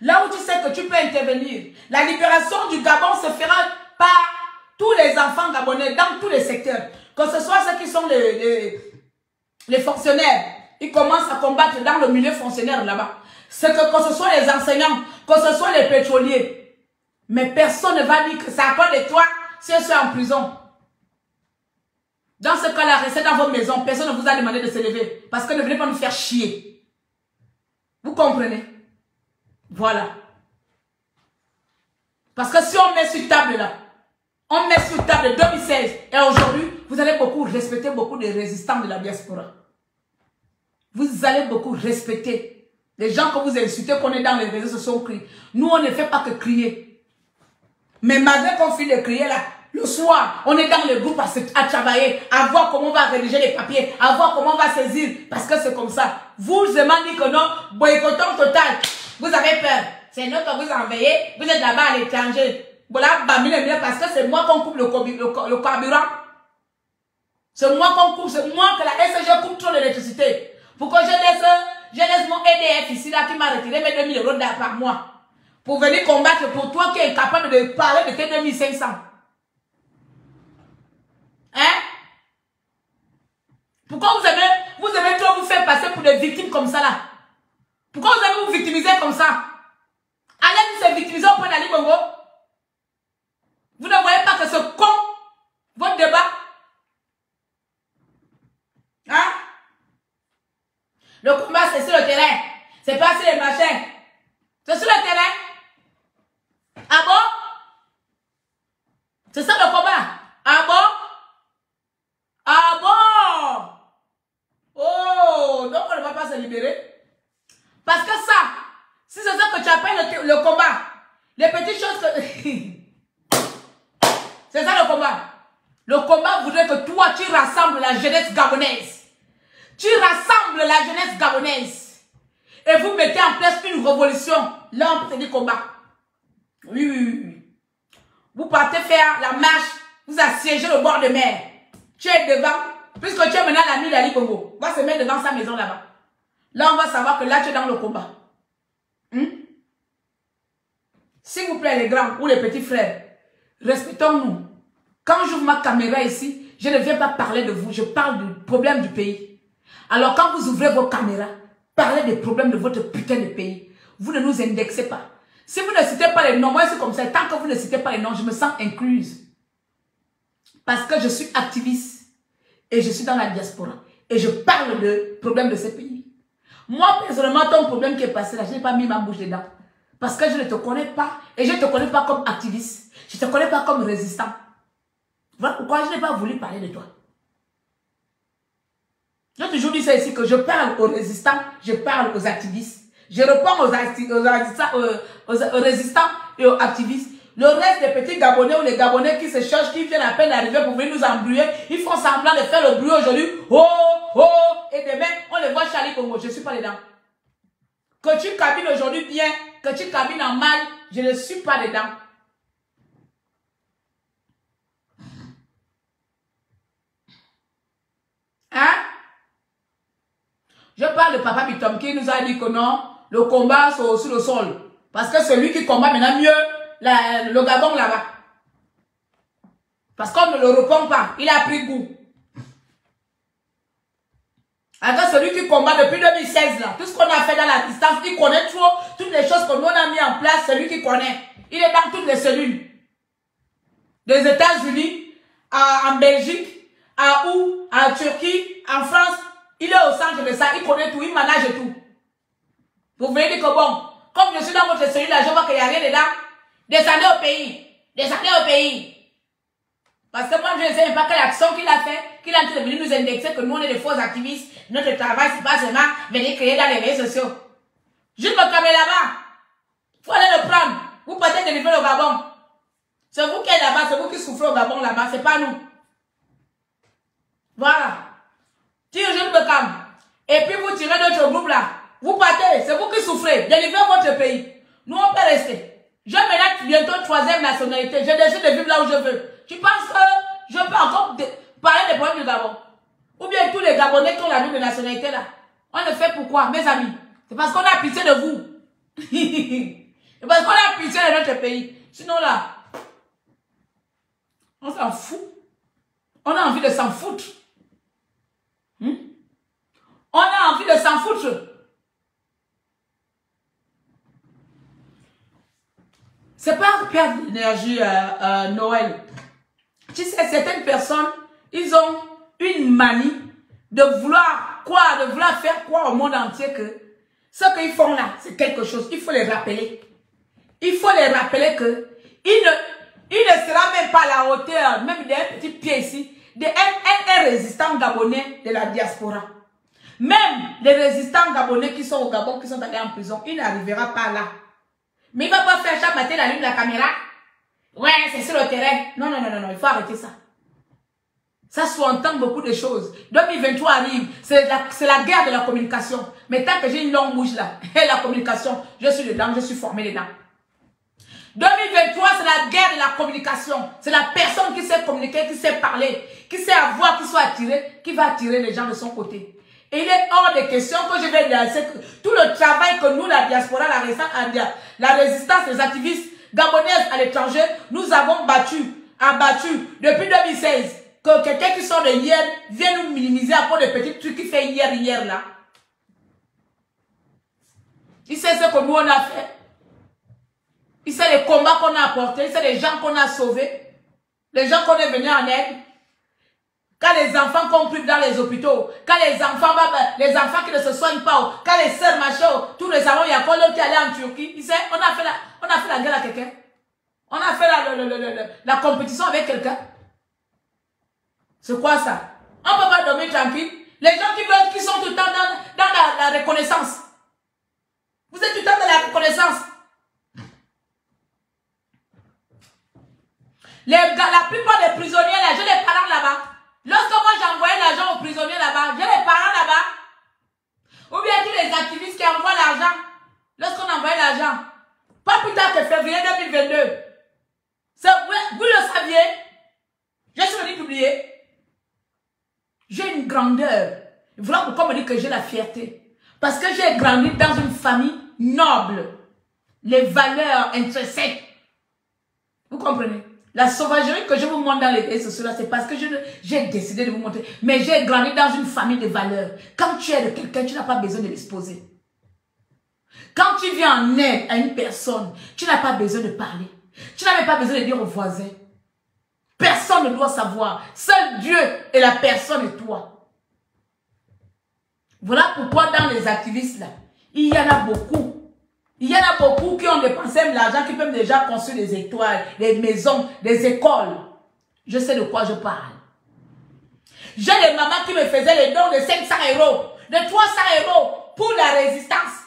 Là où tu sais que tu peux intervenir. La libération du Gabon se fera par tous les enfants gabonais dans tous les secteurs. Que ce soit ceux qui sont les fonctionnaires. Ils commencent à combattre dans le milieu fonctionnaire là-bas. C'est que ce soit les enseignants, que ce soit les pétroliers. Mais personne ne va dire que ça apprend de toi si je suis en prison. Dans ce cas-là, restez dans votre maison. Personne ne vous a demandé de se lever. Parce que ne venez pas nous faire chier. Vous comprenez? Voilà. Parce que si on met sur table là, on met sur table 2016 et aujourd'hui, vous allez beaucoup respecter beaucoup de résistants de la diaspora. Vous allez beaucoup respecter les gens que vous insultez, qu'on est dans les réseaux sociaux, crient. Nous, on ne fait pas que crier. Mais malgré qu'on finit de crier là, le soir, on est dans le groupe à travailler, à voir comment on va rédiger les papiers, à voir comment on va saisir, parce que c'est comme ça. Vous demandez que non, boycottant total. Vous avez peur. C'est nous que vous envoyez, vous êtes là-bas à l'étranger. Voilà, parce que c'est moi qu'on coupe le carburant. C'est moi qu'on coupe, c'est moi que la SG coupe trop l'électricité. Pour que je laisse mon EDF ici, là, qui m'a retiré mes 2000 € par mois. Pour venir combattre pour toi qui est capable de parler de tes 2500. Hein? Pourquoi vous aimez trop vous faire passer pour des victimes comme ça là? Pourquoi vous aimez vous victimiser comme ça? Allez vous se victimiser au point d'Ali Bongo. Vous ne voyez pas que ce con, votre débat? Hein? Le combat c'est sur le terrain. C'est pas sur les machins. C'est sur le terrain. Ah bon? C'est ça le combat? Ah bon? Ah bon? Oh, donc on ne va pas se libérer. Parce que ça, si c'est ça que tu appelles le combat, les petites choses que... c'est ça le combat. Le combat voudrait que toi, tu rassembles la jeunesse gabonaise. Tu rassembles la jeunesse gabonaise. Et vous mettez en place une révolution. Là, on peut te dire combat. Oui, oui, oui. Vous partez faire la marche, vous assiégez le bord de mer. Tu es devant, puisque tu es maintenant l'ami d'Ali Bongo. Va se mettre devant sa maison là-bas. Là, on va savoir que là, tu es dans le combat. S'il vous plaît, les grands ou les petits frères, respectons-nous. Quand j'ouvre ma caméra ici, je ne viens pas parler de vous, je parle du problème du pays. Alors, quand vous ouvrez vos caméras, parlez des problèmes de votre putain de pays. Vous ne nous indexez pas. Si vous ne citez pas les noms, moi c'est comme ça, tant que vous ne citez pas les noms, je me sens incluse. Parce que je suis activiste et je suis dans la diaspora. Et je parle de problèmes de ce pays. Moi, personnellement, ton problème qui est passé là, je n'ai pas mis ma bouche dedans. Parce que je ne te connais pas et je ne te connais pas comme activiste. Je ne te connais pas comme résistant. Voilà pourquoi je n'ai pas voulu parler de toi. J'ai toujours dit ça ici, que je parle aux résistants, je parle aux activistes. Je réponds aux résistants et aux activistes. Le reste des petits Gabonais ou les Gabonais qui se cherchent, qui viennent à peine d'arriver pour venir nous embrouiller, ils font semblant de faire le bruit aujourd'hui. Oh, oh, et demain, on les voit Charlie Congo. Je ne suis pas dedans. Que tu cabines aujourd'hui bien, que tu cabines en mal, je ne suis pas dedans. Hein? Je parle de Papa Bitom qui nous a dit que non, le combat sur le sol. Parce que celui qui combat maintenant mieux, le Gabon là-bas. Parce qu'on ne le répond pas. Il a pris goût. Alors celui qui combat depuis 2016 là, tout ce qu'on a fait dans la distance, il connaît trop toutes les choses que nous on a mis en place, celui qui connaît. Il est dans toutes les cellules. Des États-Unis, en Belgique, en Turquie, en France. Il est au centre de ça, il connaît tout, il manage tout. Vous voyez dire que bon, comme je suis dans votre cellule là, je vois qu'il n'y a rien dedans. Descendez au pays. Descendez au pays. Parce que moi, je ne sais même pas quelle action qu'il a fait, qu'il a de venir nous indexer que nous, on est des faux activistes. Notre travail, c'est pas seulement venir créer dans les réseaux sociaux. Juste le caméra là-bas. Il faut aller le prendre. Vous partez délivrer le Gabon. C'est vous qui êtes là-bas, c'est vous qui souffrez au Gabon là-bas, c'est pas nous. Voilà. Tire Jules Bekam. Et puis vous tirez notre groupe là. Vous partez, c'est vous qui souffrez. Délivrez votre pays. Nous, on peut rester. Je mérite bientôt 3e nationalité. Je décide de vivre là où je veux. Tu penses que je peux encore parler des problèmes du Gabon? Ou bien tous les Gabonais qui ont la double nationalité là? On le fait pourquoi, mes amis? C'est parce qu'on a pitié de vous. C'est parce qu'on a pitié de notre pays. Sinon là, on s'en fout. On a envie de s'en foutre. On a envie de s'en foutre. C'est pas perdre l'énergie Noël. Tu sais, certaines personnes, ils ont une manie de vouloir quoi, de vouloir faire quoi au monde entier que ce qu'ils font là, c'est quelque chose. Il faut les rappeler. Il faut les rappeler que il ne sera même pas à la hauteur, même d'un petit pied ici, d'un résistant gabonais de la diaspora. Même les résistants gabonais qui sont au Gabon, qui sont allés en prison, il n'arrivera pas là. Mais il ne va pas faire chaque matin la lune de la caméra. Ouais, c'est sur le terrain. Non, non, non, non, non, il faut arrêter ça. Ça sous-entend beaucoup de choses. 2023 arrive, c'est la guerre de la communication. Mais tant que j'ai une longue bouche là, et la communication, je suis dedans, je suis formé dedans. 2023, c'est la guerre de la communication. C'est la personne qui sait communiquer, qui sait parler, qui sait avoir, qui soit attiré, qui va attirer les gens de son côté. Et il est hors de question que je vais lancer tout le travail que nous, la diaspora, la résistance, les activistes gabonaises à l'étranger, nous avons abattu depuis 2016. Que quelqu'un qui sort de hier vient nous minimiser à cause des petits trucs qu'il fait hier là. Il sait ce que nous on a fait. Il sait les combats qu'on a apportés. Il sait les gens qu'on a sauvés. Les gens qu'on est venus en aide. Quand les enfants qu'on prive dans les hôpitaux, quand les enfants qui ne se soignent pas, quand les sœurs machin, tout récemment, il y a quoi l'autre qui allait en Turquie, il sait, on a fait la guerre à quelqu'un. On a fait la compétition avec quelqu'un. C'est quoi ça? On ne peut pas dormir tranquille. Les gens qui sont tout le temps dans la reconnaissance. Vous êtes tout le temps dans la reconnaissance. La plupart des prisonniers là, j'ai les parents là-bas. Lorsque moi j'envoyais l'argent aux prisonniers là-bas, j'ai les parents là-bas. Ou bien tous les activistes qui envoient l'argent. Lorsqu'on envoyait l'argent. Pas plus tard que février 2022. Vous le saviez. Je suis venu publier. J'ai une grandeur. Voilà pourquoi on me dit que j'ai la fierté. Parce que j'ai grandi dans une famille noble. Les valeurs intrinsèques. Vous comprenez? La sauvagerie que je vous montre dans les réseaux sociaux, c'est parce que j'ai décidé de vous montrer. Mais j'ai grandi dans une famille de valeurs. Quand tu es de quelqu'un, tu n'as pas besoin de l'exposer. Quand tu viens en aide à une personne, tu n'as pas besoin de parler. Tu n'avais pas besoin de dire aux voisins. Personne ne doit savoir. Seul Dieu et la personne et toi. Voilà pourquoi dans les activistes là, il y en a beaucoup. Il y en a beaucoup qui ont dépensé l'argent, qui peuvent déjà construire des étoiles, des maisons, des écoles. Je sais de quoi je parle. J'ai des mamans qui me faisaient les dons de 500 €, de 300 € pour la résistance.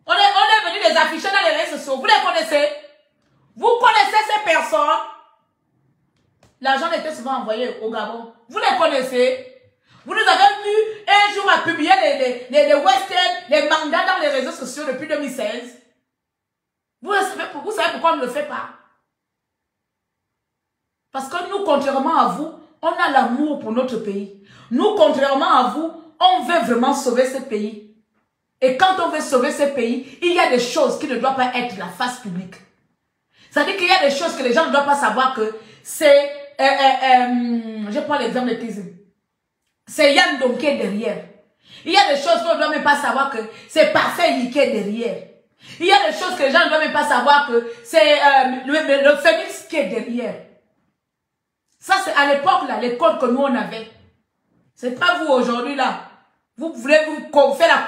On est venu les afficher dans les réseaux sociaux. Vous les connaissez? Vous connaissez ces personnes? L'argent était souvent envoyé au Gabon. Vous les connaissez? Vous nous avez vu un jour à publier les westerns, les mangas dans les réseaux sociaux depuis 2016. Vous savez pourquoi on ne le fait pas? Parce que nous, contrairement à vous, on a l'amour pour notre pays. Nous, contrairement à vous, on veut vraiment sauver ce pays. Et quand on veut sauver ce pays, il y a des choses qui ne doivent pas être la face publique. C'est-à-dire qu'il y a des choses que les gens ne doivent pas savoir que c'est... je prends l'exemple de Kizim. C'est Yann Dom qui est derrière. Il y a des choses qu'on ne doit même pas savoir que c'est Parfait qui est derrière. Il y a des choses que les gens ne doivent même pas savoir que c'est le Phénix qui est derrière. Ça, c'est à l'époque, là, les codes que nous, on avait. C'est pas vous aujourd'hui, là. Vous voulez vous faire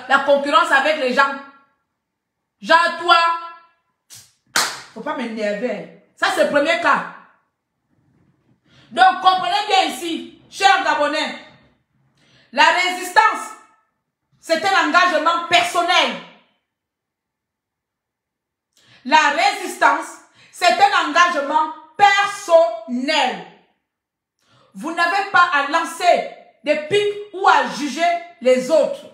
la concurrence avec les gens. Genre, toi, faut pas m'énerver. Ça, c'est le premier cas. Donc, comprenez bien ici, chers Gabonais, la résistance, c'est un engagement personnel. La résistance, c'est un engagement personnel. Vous n'avez pas à lancer des pics ou à juger les autres.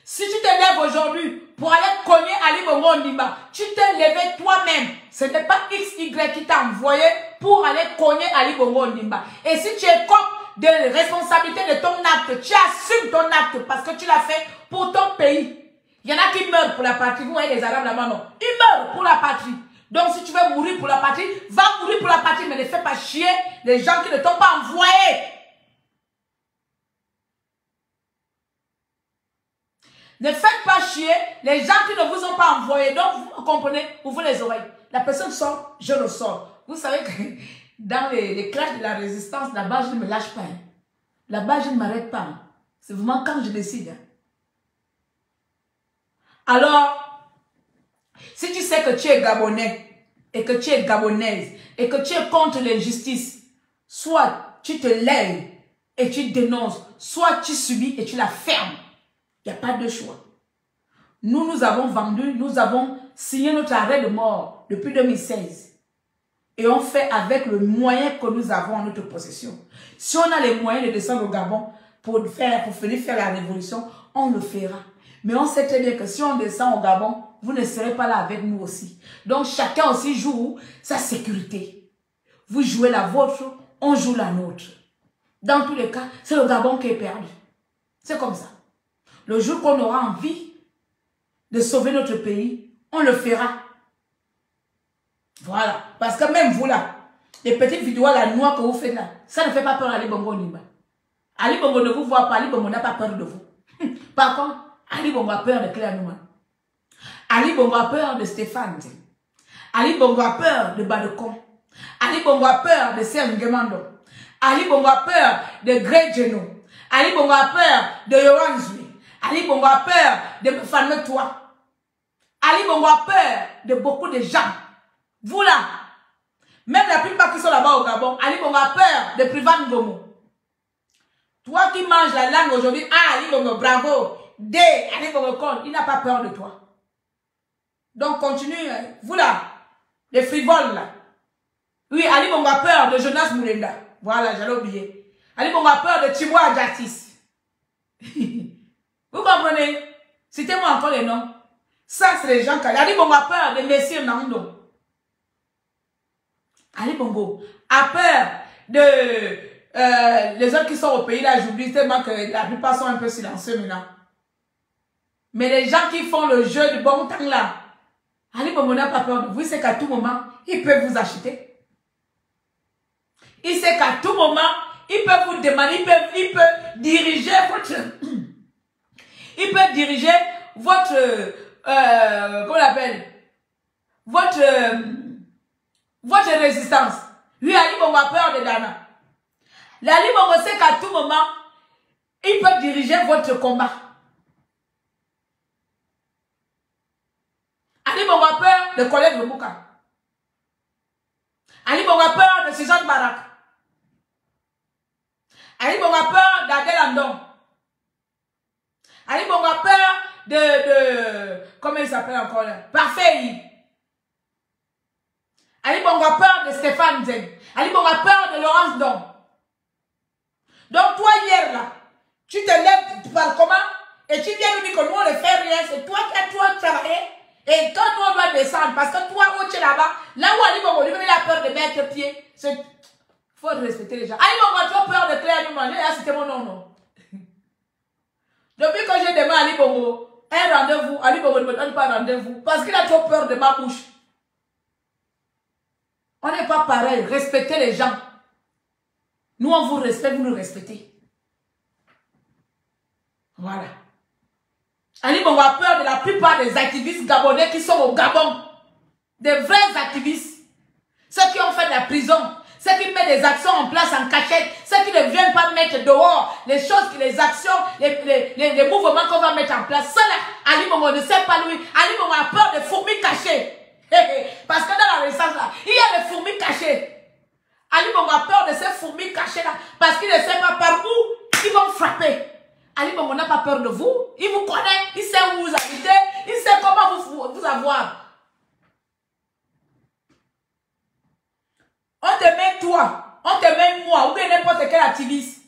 Si tu te lèves aujourd'hui pour aller cogner Ali Bongo Ondimba, tu t'es levé toi-même. Ce n'est pas XY qui t'a envoyé pour aller cogner Ali Bongo Ondimba. Et si tu es comme de responsabilité de ton acte, tu assumes ton acte parce que tu l'as fait pour ton pays. Il y en a qui meurent pour la patrie. Vous voyez les Arabes là-bas, non? Ils meurent pour la patrie. Donc si tu veux mourir pour la patrie, va mourir pour la patrie, mais ne fais pas chier les gens qui ne t'ont pas envoyé. Ne faites pas chier les gens qui ne vous ont pas envoyé. Donc, vous comprenez, ouvrez les oreilles. La personne sort, je le sors. Vous savez que dans les classes de la résistance, là-bas, je ne me lâche pas. Hein. Là-bas, je ne m'arrête pas. Hein. C'est vraiment quand je décide. Hein. Alors, si tu sais que tu es Gabonais et que tu es Gabonaise et que tu es contre l'injustice, soit tu te lèves et tu dénonces, soit tu subis et tu la fermes. Il n'y a pas de choix. Nous avons vendu, nous avons signé notre arrêt de mort depuis 2016. Et on fait avec le moyen que nous avons en notre possession. Si on a les moyens de descendre au Gabon pour venir faire la révolution, on le fera. Mais on sait très bien que si on descend au Gabon, vous ne serez pas là avec nous aussi. Donc chacun aussi joue sa sécurité. Vous jouez la vôtre, on joue la nôtre. Dans tous les cas, c'est le Gabon qui est perdu. C'est comme ça. Le jour qu'on aura envie de sauver notre pays, on le fera. Voilà. Parce que même vous là, les petites vidéos à la noix que vous faites là, ça ne fait pas peur à Ali Bongo Ondimba. Ali Bongo ne vous voit pas, Ali Bongo n'a pas peur de vous. Par contre, Ali Bongo a peur de Claire Nouman. Ali Bongo a peur de Stéphane. Ali Bongo a peur de Badekon. Ali Bongo a peur de Serge Ngemando. Ali Bongo a peur de Greg Geno. Ali Bongo a peur de Yoran Zui. Ali Bongo a peur de Fameux Toi. Ali Bongo a peur de beaucoup de gens. Vous là, même la plupart qui sont là-bas au Gabon, Ali Bongo a peur de Privan Gomo. Toi qui manges la langue aujourd'hui, ah Ali Bongo, bravo. D, Ali Bongo Kon, il n'a pas peur de toi. Donc continue, hein. Vous là, les frivoles là. Oui, Ali Bongo a peur de Jonas Moulenda. Voilà, j'allais oublier. Ali Bongo a peur de Timo Adjatis. Vous comprenez? Citez-moi encore les noms. Ça, c'est les gens qui... Ali Bongo a peur de Messire Nando. Ali Bongo a peur de... les autres qui sont au pays, là, j'oublie tellement que la plupart sont un peu silencieux maintenant. Mais les gens qui font le jeu de bon temps, là, Ali Bongo n'a pas peur de vous. Il sait qu'à tout moment, il peut vous acheter. Il sait qu'à tout moment, il peut vous demander, il peut diriger votre... Il peut diriger votre, comment on l'appelle, votre résistance. Lui, Ali Bongo a peur de Dana. Ali Bongo sait qu'à tout moment, il peut diriger votre combat. Ali Bongo a peur de Colette Lobouka. Ali Bongo a peur de Suzanne Barak. Ali Bongo a peur d'Adèle Andon. Ali Bongo a peur de comment il s'appelle encore là? Parfait. Ali Bongo a peur de Stéphane Zen. Ali Bongo a peur de Laurence Don. Donc toi hier là, tu te lèves, tu parles comment? Et tu viens nous dire que nous on ne fait rien. C'est toi qui as toi travaillé. Et quand nous on doit descendre, parce que toi où tu es là-bas, là où Ali Bongo lui a peur de mettre pied, il faut respecter les gens. Ali Bongo a trop peur de Claire Nouman. Là c'était mon nom, non. Depuis que j'ai demandé à Ali Bongo un rendez-vous, Ali Bongo ne me donne pas rendez-vous parce qu'il a trop peur de ma bouche. On n'est pas pareil. Respectez les gens. Nous, on vous respecte, vous nous respectez. Voilà. Ali Bongo a peur de la plupart des activistes gabonais qui sont au Gabon. Des vrais activistes. Ceux qui ont fait de la prison. Ceux qui mettent des actions en place en cachette, ceux qui ne viennent pas mettre dehors les choses, les actions, les mouvements qu'on va mettre en place. Ça là, Ali Bongo ne sait pas lui. Ali Bongo a peur des fourmis cachées. Parce que dans la résistance là, il y a des fourmis cachées. Ali Bongo a peur de ces fourmis cachées là, parce qu'il ne sait pas par où ils vont frapper. Ali Bongo n'a pas peur de vous. Il vous connaît, il sait où vous habitez, il sait comment vous avoir. On te met toi, on te met moi, ou bien n'importe quel activiste.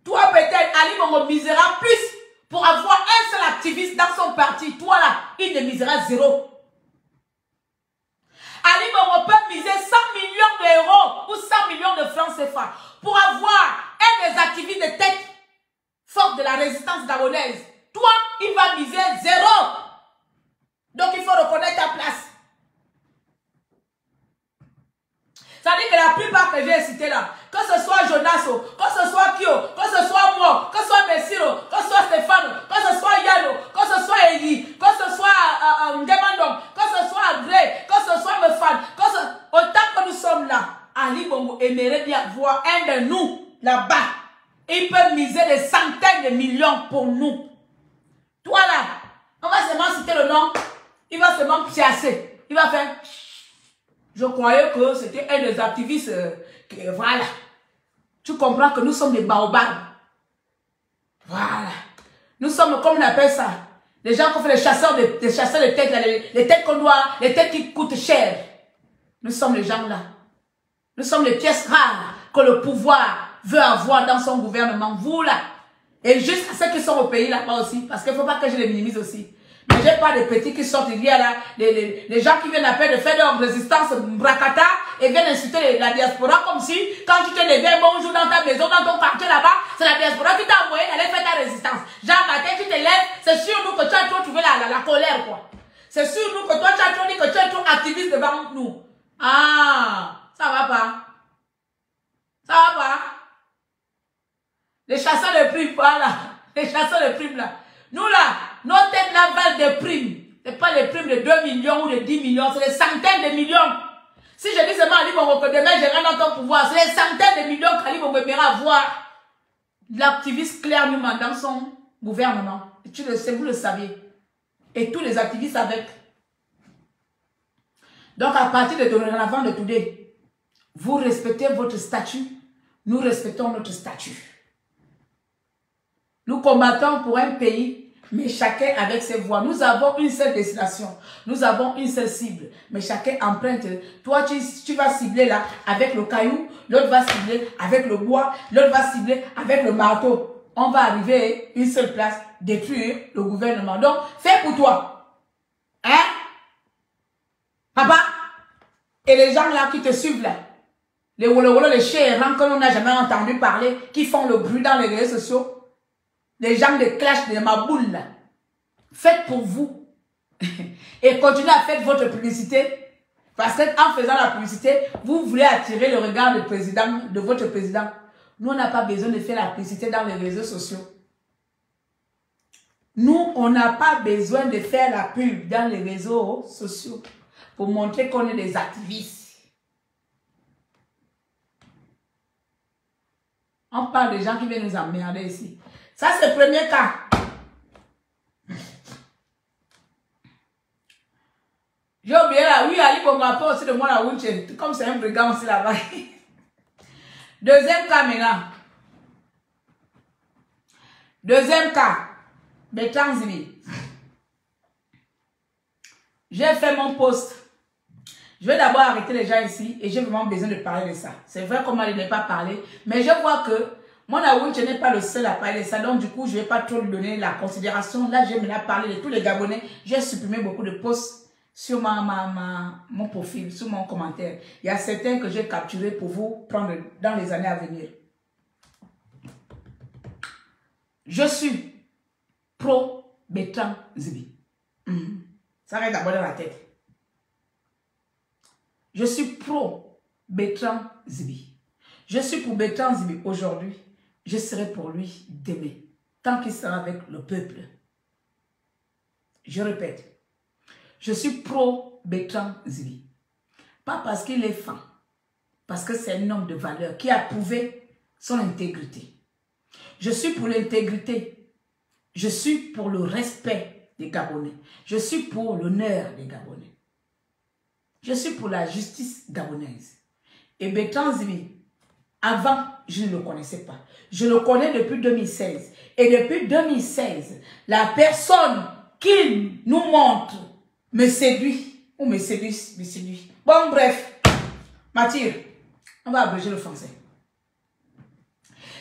Toi peut-être, Ali Bongo misera plus pour son parti, toi là, il ne misera zéro. Ali Bongo peut miser 100 millions d'euros ou 100 millions de francs CFA pour avoir un des activistes de tête forte de la résistance gabonaise. Toi, il va miser zéro. Donc, il faut reconnaître ta place. Ça dit que la plupart que j'ai cités là, que ce soit Jonasso, que ce soit Kyo, que ce soit moi, que ce soit Messiro, que ce soit Stéphano, que ce soit Yano, que ce soit Eli, que ce soit Ngemandong, que ce soit Grey, que ce soit Mefan, autant que nous sommes là, Ali Bongo aimerait bien voir un de nous là-bas. Il peut miser des centaines de millions pour nous. Toi là, on va seulement citer le nom, il va seulement piasser, il va faire... Je croyais que c'était un des activistes, voilà. Tu comprends que nous sommes des baobabs. Voilà. Nous sommes, comme on appelle ça, les gens qui font les chasseurs de têtes, les têtes qu'on doit, les têtes qui coûtent cher. Nous sommes les gens là. Nous sommes les pièces rares que le pouvoir veut avoir dans son gouvernement. Vous là. Et juste ceux qui sont au pays là-bas aussi, parce qu'il ne faut pas que je les minimise aussi. Mais je n'ai pas de petits qui sortent, il y a là, les gens qui viennent après de faire leur résistance bracata et viennent insulter la diaspora comme si, quand tu te lèves un bonjour dans ta maison, dans ton quartier là-bas, c'est la diaspora qui t'a envoyé d'aller faire ta résistance. Genre, matin, tu te lèves, c'est sur nous que tu as trop trouvé la colère, quoi. C'est sur nous que toi, tu as trop dit que tu es trop activiste devant nous. Ah, ça va pas. Ça va pas. Les chasseurs de primes, voilà. Les chasseurs de primes, là. Nous, là, nos têtes là valent des primes. Ce n'est pas les primes de 2 millions ou de 10 millions, c'est des centaines de millions. Si je dis seulement à Ali Bongo que demain je rentre dans ton pouvoir, c'est des centaines de millions qu'Ali Bongo aimerait avoir l'activiste Claire Newman dans son gouvernement. Et tu le sais, vous le savez. Et tous les activistes avec. Donc à partir de dorénavant de today, vous respectez votre statut, nous respectons notre statut. Nous combattons pour un pays, mais chacun avec ses voies. Nous avons une seule destination. Nous avons une seule cible. Mais chacun emprunte. Toi, tu vas cibler là avec le caillou. L'autre va cibler avec le bois. L'autre va cibler avec le marteau. On va arriver à une seule place, détruire le gouvernement. Donc, fais pour toi. Hein? Papa? Et les gens là qui te suivent là. Les wolo-wolo, les chérants que l'on n'a jamais entendu parler, qui font le bruit dans les réseaux sociaux. Les gens de clash de ma boule, là. Faites pour vous. Et continuez à faire votre publicité. Parce qu'en faisant la publicité, vous voulez attirer le regard du président, de votre président. Nous, on n'a pas besoin de faire la publicité dans les réseaux sociaux. Nous, on n'a pas besoin de faire la pub dans les réseaux sociaux pour montrer qu'on est des activistes. On parle des gens qui viennent nous emmerder ici. Ça, c'est le premier cas. J'ai oublié là. Oui, Ali Bongo a pas aussi de moi la Wunche. Comme c'est un brigand aussi là-bas. Deuxième cas maintenant. Deuxième cas. Bertrand Zibi. J'ai fait mon post. Je vais d'abord arrêter les gens ici et j'ai vraiment besoin de parler de ça. C'est vrai qu'on ne m'a pas parlé. Mais je vois que mon Awunche n'est pas le seul à parler de ça, donc du coup, je ne vais pas trop lui donner la considération. Là, je vais maintenant parler de tous les Gabonais. J'ai supprimé beaucoup de posts sur mon profil, sur mon commentaire. Il y a certains que j'ai capturés pour vous prendre dans les années à venir. Je suis pro Bertrand Zibi. Ça reste d'abord dans la tête. Je suis pro Bertrand Zibi. Je suis pour Bertrand Zibi aujourd'hui. Je serai pour lui demain, tant qu'il sera avec le peuple. Je répète, je suis pro Bertrand Zibi. Pas parce qu'il est fan, parce que c'est un homme de valeur qui a prouvé son intégrité. Je suis pour l'intégrité. Je suis pour le respect des Gabonais. Je suis pour l'honneur des Gabonais. Je suis pour la justice gabonaise. Et Bertrand Zibi, avant, je ne le connaissais pas. Je le connais depuis 2016. Et depuis 2016, la personne qu'il nous montre me séduit. Ou me séduit. Bon, bref. Mathilde, on va abréger le français.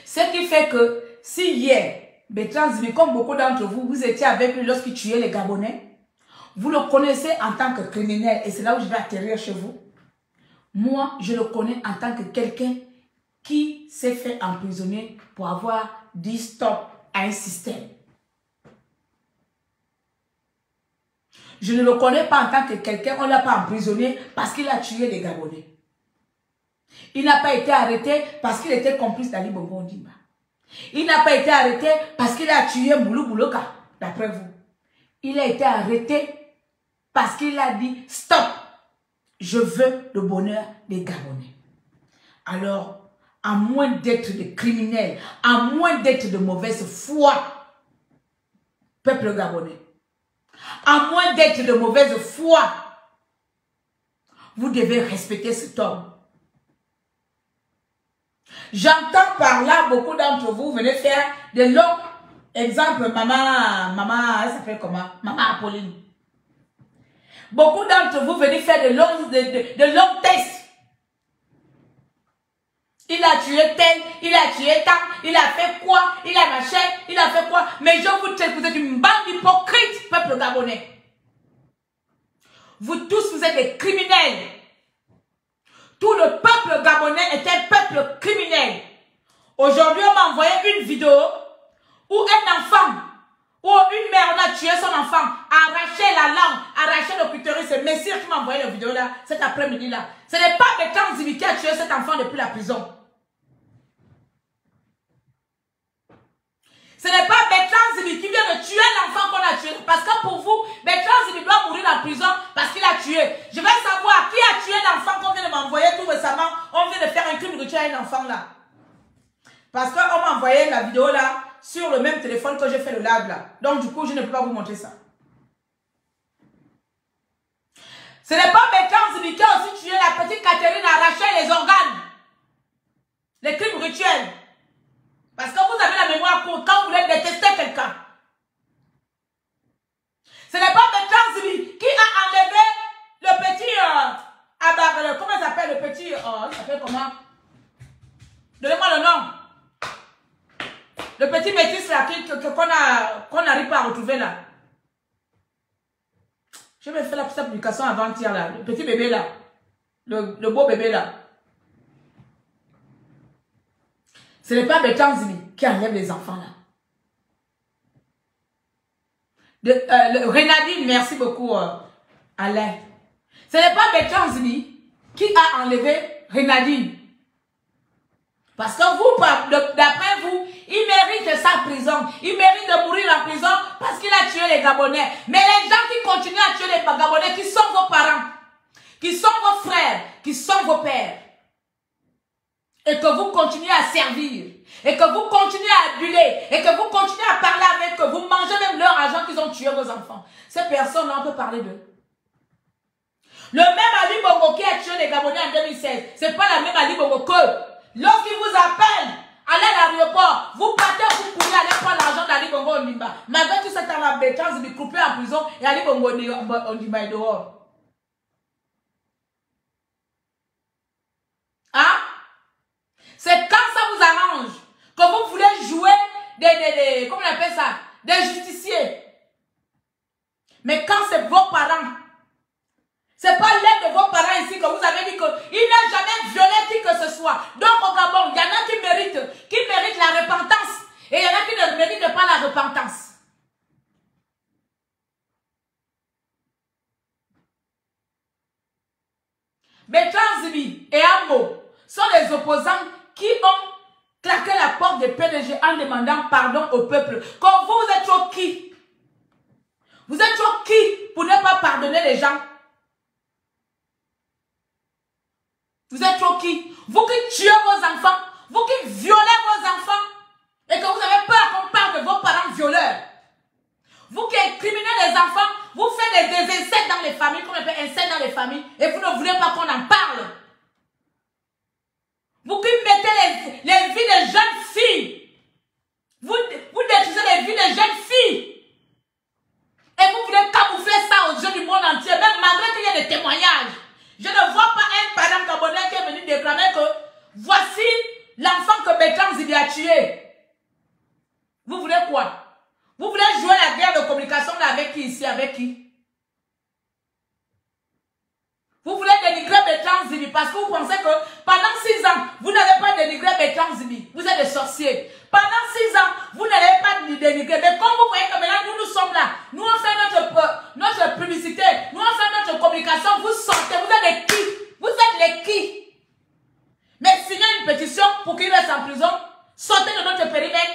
Ce qui fait que, si hier, Bertrand Zibi, comme beaucoup d'entre vous, vous étiez avec lui lorsqu'il tuait les Gabonais. Vous le connaissez en tant que criminel et c'est là où je vais atterrir chez vous. Moi, je le connais en tant que quelqu'un qui s'est fait emprisonner pour avoir dit stop à un système. Je ne le connais pas en tant que quelqu'un, on ne l'a pas emprisonné parce qu'il a tué les Gabonais. Il n'a pas été arrêté parce qu'il était complice d'Ali Bongo Ondimba. Il n'a pas été arrêté parce qu'il a tué Moulou Bouloka, d'après vous. Il a été arrêté parce qu'il a dit stop, je veux le bonheur des Gabonais. Alors, à moins d'être des criminels, à moins d'être de mauvaise foi, peuple gabonais, à moins d'être de mauvaise foi, vous devez respecter cet homme. J'entends par là, beaucoup d'entre vous venez faire de longs exemples. Maman, elle s'appelle comment? Maman Apolline. Beaucoup d'entre vous venez faire de longs tests. Il a tué tel, il a tué tant, il a fait quoi, il a machin, il a fait quoi. Mais je vous dis, vous êtes une bande d'hypocrites, peuple gabonais. Vous tous, vous êtes des criminels. Tout le peuple gabonais est un peuple criminel. Aujourd'hui, on m'a envoyé une vidéo où un enfant, où une mère, on a tué son enfant, arraché la langue, arraché le clitoris. C'est Messire qui m'a envoyé la vidéo là, cet après-midi là. Ce n'est pas Bertrand Zibi qui a tué cet enfant depuis la prison. Ce n'est pas Bertrand Zibi qui vient de tuer l'enfant qu'on a tué. Parce que pour vous, Bertrand Zibi doit mourir en prison parce qu'il a tué. Je vais savoir qui a tué l'enfant qu'on vient de m'envoyer tout récemment. On vient de faire un crime de tuer un enfant là. Parce qu'on m'a envoyé la vidéo là sur le même téléphone que j'ai fait le live là. Donc du coup, je ne peux pas vous montrer ça. Ce n'est pas Bertrand Zibi qui a aussi tué la petite Catherine, arraché les organes. Les crimes rituels. Parce que vous avez la mémoire courte quand vous voulez détester quelqu'un. Ce n'est pas Bertrand Zibi qui a enlevé le petit... comment il s'appelle le petit... il s'appelle comment? Donnez-moi le nom. Le petit métis là qu'on n'arrive pas à retrouver là. Je vais faire la petite publication avant-hier là. Le petit bébé là. Le beau bébé là. Ce n'est pas Bertrand Zibi qui enlève les enfants là. Renadine, merci beaucoup Alain. Ce n'est pas Bertrand Zibi qui a enlevé Renadine. Parce que vous, d'après vous, il mérite sa prison. Il mérite de mourir en prison parce qu'il a tué les Gabonais. Mais les gens qui continuent à tuer les Gabonais, qui sont vos parents, qui sont vos frères, qui sont vos pères, et que vous continuez à servir, et que vous continuez à aduler, et que vous continuez à parler avec eux, vous mangez même leur argent qu'ils ont tué vos enfants. Ces personnes-là, on peut parler d'eux. Le même Ali Bongo qui a tué les Gabonais en 2016, c'est pas la même Ali Bongo que lorsqu'il vous appelle, allez à l'aéroport, vous partez, vous pouvez aller prendre l'argent d'Ali Bongo Ondimba. Malgré tout ce temps-là, Bertrand Zibi coupé en prison et Ali Bongo Ondimba est dehors. Hein? C'est quand ça vous arrange que vous voulez jouer comment on appelle ça? Des justiciers. Mais quand c'est vos parents, c'est pas l'aide de vos parents ici que vous avez dit qu'il n'a jamais violé qui que ce soit. Donc au Gabon, il y en a qui méritent la repentance. Et il y en a qui ne méritent pas la repentance. Bertrand Zibi et Ambo sont les opposants qui ont claqué la porte des PDG en demandant pardon au peuple. Comme vous êtes trop qui? Vous êtes trop qui pour ne pas pardonner les gens? Vous êtes trop qui? Vous qui tuez vos enfants, vous qui violez vos enfants, et que vous avez peur qu'on parle de vos parents violeurs. Vous qui incriminez les enfants, vous faites des incestes dans les familles, qu'on appelle incestes dans les familles, et vous ne voulez pas qu'on en parle. Vous qui mettez les vies des jeunes filles, vous détruisez les vies des jeunes filles, et vous voulez camoufler ça aux yeux du monde entier, même malgré qu'il y ait des témoignages. Je ne vois pas un parent gabonais qui est venu déclamer que voici l'enfant que Bertrand Zibi a tué. Vous voulez quoi? qui? Vous voulez dénigrer Bertrand Zibi parce que vous pensez que pendant 6 ans, vous n'avez pas dénigré Bertrand Zibi. Vous êtes des sorciers. Pendant 6 ans, vous n'avez pas dénigré. Mais comme vous voyez que maintenant, nous sommes là. Nous, on fait notre publicité. Nous, on fait notre communication. Vous sortez. Vous êtes les qui? Vous êtes les qui? Mais signez une pétition pour qu'il reste en prison. Sortez de notre périmètre.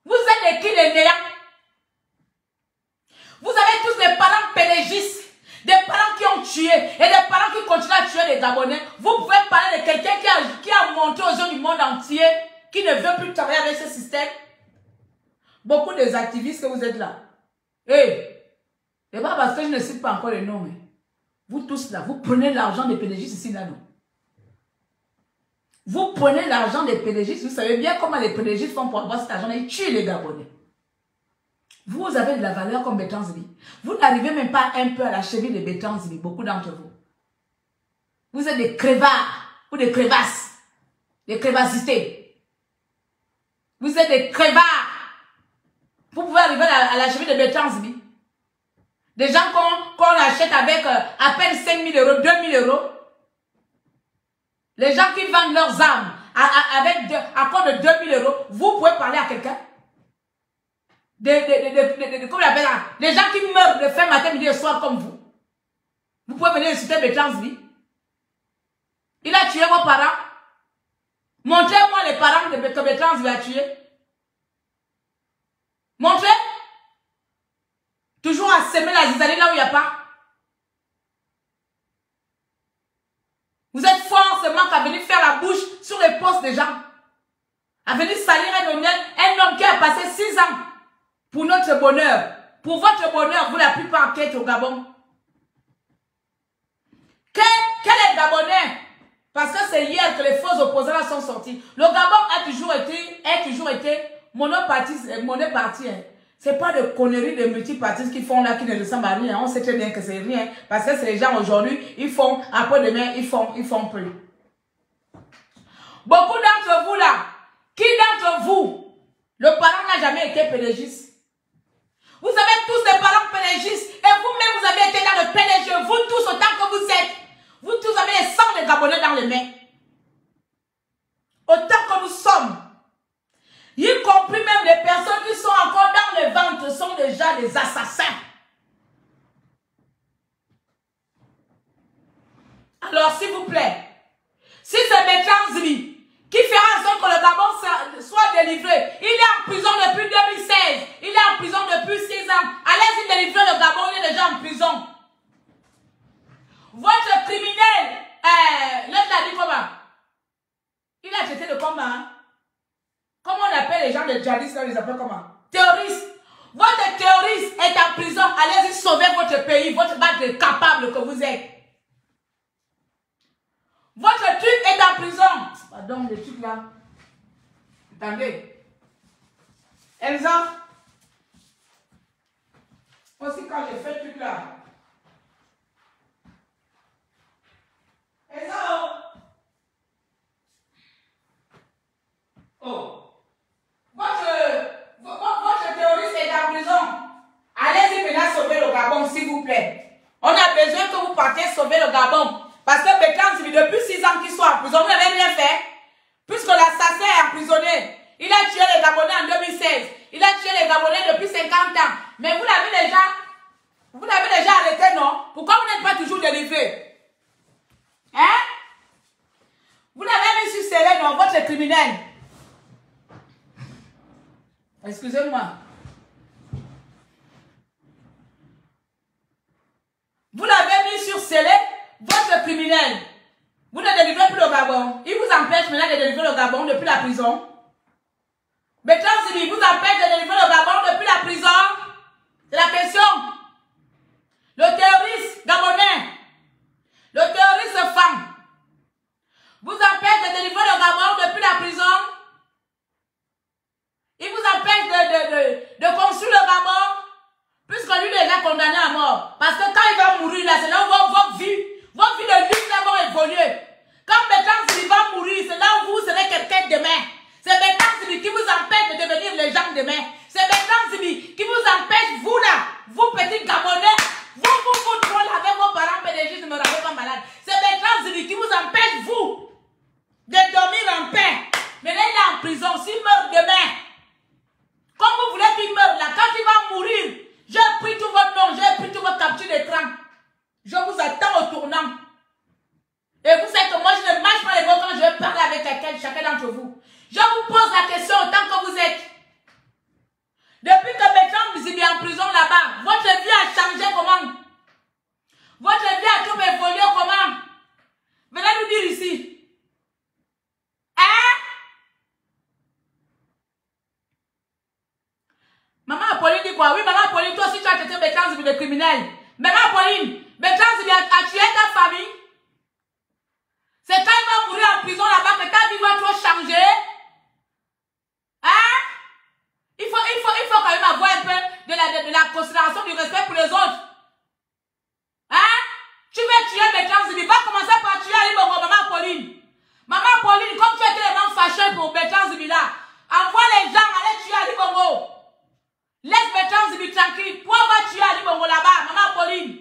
Vous êtes les qui, les néants? Vous avez tous des parents pénégistes. Des parents qui ont tué et des parents qui continuent à tuer les Gabonais. Vous pouvez parler de quelqu'un qui a montré aux yeux du monde entier, qui ne veut plus travailler avec ce système. Beaucoup des activistes que vous êtes là. C'est pas parce que je ne cite pas encore les noms, mais vous tous là, vous prenez l'argent des pénégistes ici, là, non? Vous prenez l'argent des pénégistes, vous savez bien comment les pénégistes font pour avoir cet argent, ils tuent les Gabonais. Vous avez de la valeur comme Bertrand Zibi. Vous n'arrivez même pas un peu à la cheville de Bertrand Zibi, beaucoup d'entre vous. Vous êtes des crevards ou des crevasses, des crevassités. Vous êtes des crevards. Vous pouvez arriver à la cheville de Bertrand Zibi. Des gens qu'on achète avec à peine 5 000 euros, 2 000 euros. Les gens qui vendent leurs armes à cause de 2 000 euros, vous pouvez parler à quelqu'un? Comment on appelle ça? Les gens qui meurent de faim matin, midi et soir comme vous. Vous pouvez venir insulter Bertrand Zibi. Il a tué vos parents. Montrez-moi les parents que Bertrand Zibi a tué. Montrez. Toujours à semer la zizanie là où il n'y a pas. Vous êtes forcément qu'à venir faire la bouche sur les postes des gens. À venir salir un homme qui a passé 6 ans. Pour notre bonheur, pour votre bonheur, vous la plupart qui êtes au Gabon. Quel est Gabonais? Parce que c'est hier que les faux opposants là sont sortis. Le Gabon a toujours été monoparti. C'est pas de conneries de multipartistes qui font là, qui ne ressemblent à rien. On sait très bien que c'est rien. Parce que c'est les gens aujourd'hui, ils font, après-demain, ils font plus. Beaucoup d'entre vous là, qui d'entre vous, le parent n'a jamais été pédégiste? Vous avez tous des parents pénégistes et vous-même vous avez été dans le PDG. Vous tous, autant que vous êtes, vous tous avez les sangs de Gabonais dans les mains. Autant que nous sommes, y compris même les personnes qui sont encore dans les ventres, sont déjà des assassins. Alors, s'il vous plaît, si c'est Bertrand Zibi qui fera en sorte que le Gabon soit délivré. Il est en prison depuis 2016. Il est en prison depuis 6 ans. Allez-y délivrer le Gabon, il est déjà en prison. Votre criminel, l'autre l'a dit comment? Il a jeté le combat. Hein? Comment on appelle les gens de djihadistes, on les appelle comment? Terroristes. Votre terroriste est en prison. Allez-y sauver votre pays, votre battre capable que vous êtes. Votre truc est en prison. Pardon, le truc là. Attendez. Elsa. Aussi quand j'ai fait le truc là. Elsa. Oh. Votre terroriste est en prison. Allez-y maintenant sauver le Gabon, s'il vous plaît. On a besoin que vous partiez sauver le Gabon. Parce que Bertrand Zibi, depuis 6 ans qu'il soit en prison, vous n'avez rien fait. Puisque l'assassin est emprisonné. Il a tué les Gabonais en 2016. Il a tué les Gabonais depuis 50 ans. Mais vous l'avez déjà arrêté, non? Pourquoi vous n'êtes pas toujours délivré? Hein? Vous l'avez mis sur scellé, non? Votre criminel. Excusez-moi. Vous l'avez mis sur scellé. Votre criminel, vous ne délivrez plus le Gabon. Il vous empêche maintenant de délivrer le Gabon depuis la prison. Bertrand Zibi vous empêche de délivrer le Gabon depuis la prison. C'est la question. Le terroriste gabonais, le terroriste femme, vous empêche de délivrer le Gabon depuis la prison. Il vous empêche de construire le Gabon, puisque lui il est déjà condamné à mort. Parce que quand il va mourir là, c'est là où votre vie de lutte va évoluer. Quand Bertrand Zibi va mourir, c'est là où vous serez quelqu'un demain. C'est Bertrand Zibi qui vous empêche de devenir les gens demain. C'est Bertrand Zibi qui vous empêche, vous là, vous petits Zibi quoi? Oui, maman Pauline, toi aussi tu as traité Bertrand Zibi de criminel. Maman Pauline, Bertrand Zibi a tué ta famille. C'est quand il va mourir en prison là-bas que ta vie va trop changer. Hein? Il faut quand même avoir un peu de la considération, du respect pour les autres. Hein? Tu veux tuer Bertrand Zibi, va commencer par tuer Ali Bongo, maman Pauline. Maman Pauline, comme tu es tellement fâchée pour Bertrand Zibi là, envoie les gens aller tuer Ali Bongo. Laisse Bertrand Zibi tranquille. Toi, va tuer Ali Bongo là-bas, maman Pauline.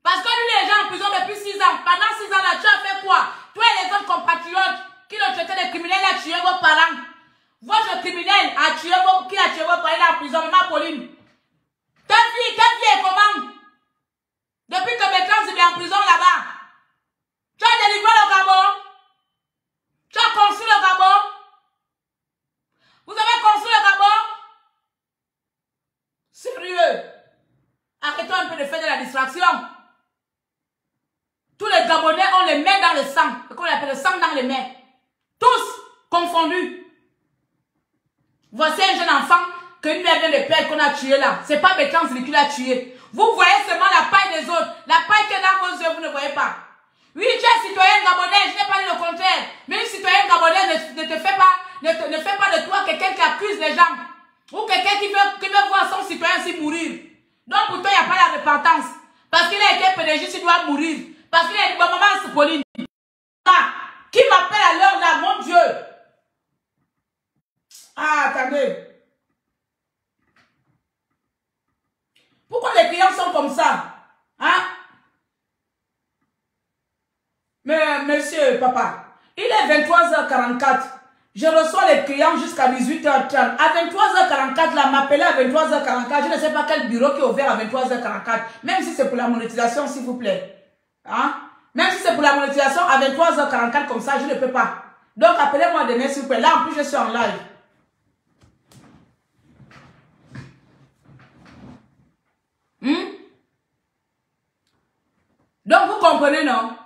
Parce que lui, les gens en prison depuis 6 ans. Pendant 6 ans là, tu as fait quoi? Toi et les autres compatriotes qui l'ont traité de criminels a tué vos parents. Votre criminel a tué qui a tué vos parents en prison, maman Pauline. Ta vie est comment? Depuis que Bertrand Zibi est en prison là-bas. Tu as délivré le Gabon. Tu as construit le Gabon. Vous avez construit le Gabon. Sérieux. Arrêtons un peu de faire de la distraction. Tous les Gabonais ont les mains dans le sang. Ce qu'on appelle le sang dans les mains. Tous confondus. Voici un jeune enfant que nous vient de perdre qu'on a tué là. C'est pas Bertrand Zibi qui l'a tué. Vous voyez seulement la paille des autres. La paille qui est dans vos yeux, vous ne voyez pas. Oui, tu es citoyen gabonais, je n'ai pas dit le contraire. Mais une citoyenne gabonais ne fait pas de toi quelqu'un qui accuse les gens. Ou quelqu'un qui veut voir son citoyen aussi mourir. Donc pour toi, il n'y a pas la repentance. Parce qu'il a été PDG, il doit mourir. Parce qu'il a dit, maman, Pauline. Qui m'appelle à l'heure là, mon Dieu. Ah, attendez. Pourquoi les clients sont comme ça? Hein? Mais, monsieur, papa, il est 23h44. Je reçois les clients jusqu'à 18h30. À 23h44, là, m'appeler à 23h44. Je ne sais pas quel bureau qui est ouvert à 23h44. Même si c'est pour la monétisation, s'il vous plaît. Hein? Même si c'est pour la monétisation, à 23h44, comme ça, je ne peux pas. Donc, appelez-moi demain, s'il vous plaît. Là, en plus, je suis en live. Donc, vous comprenez, non?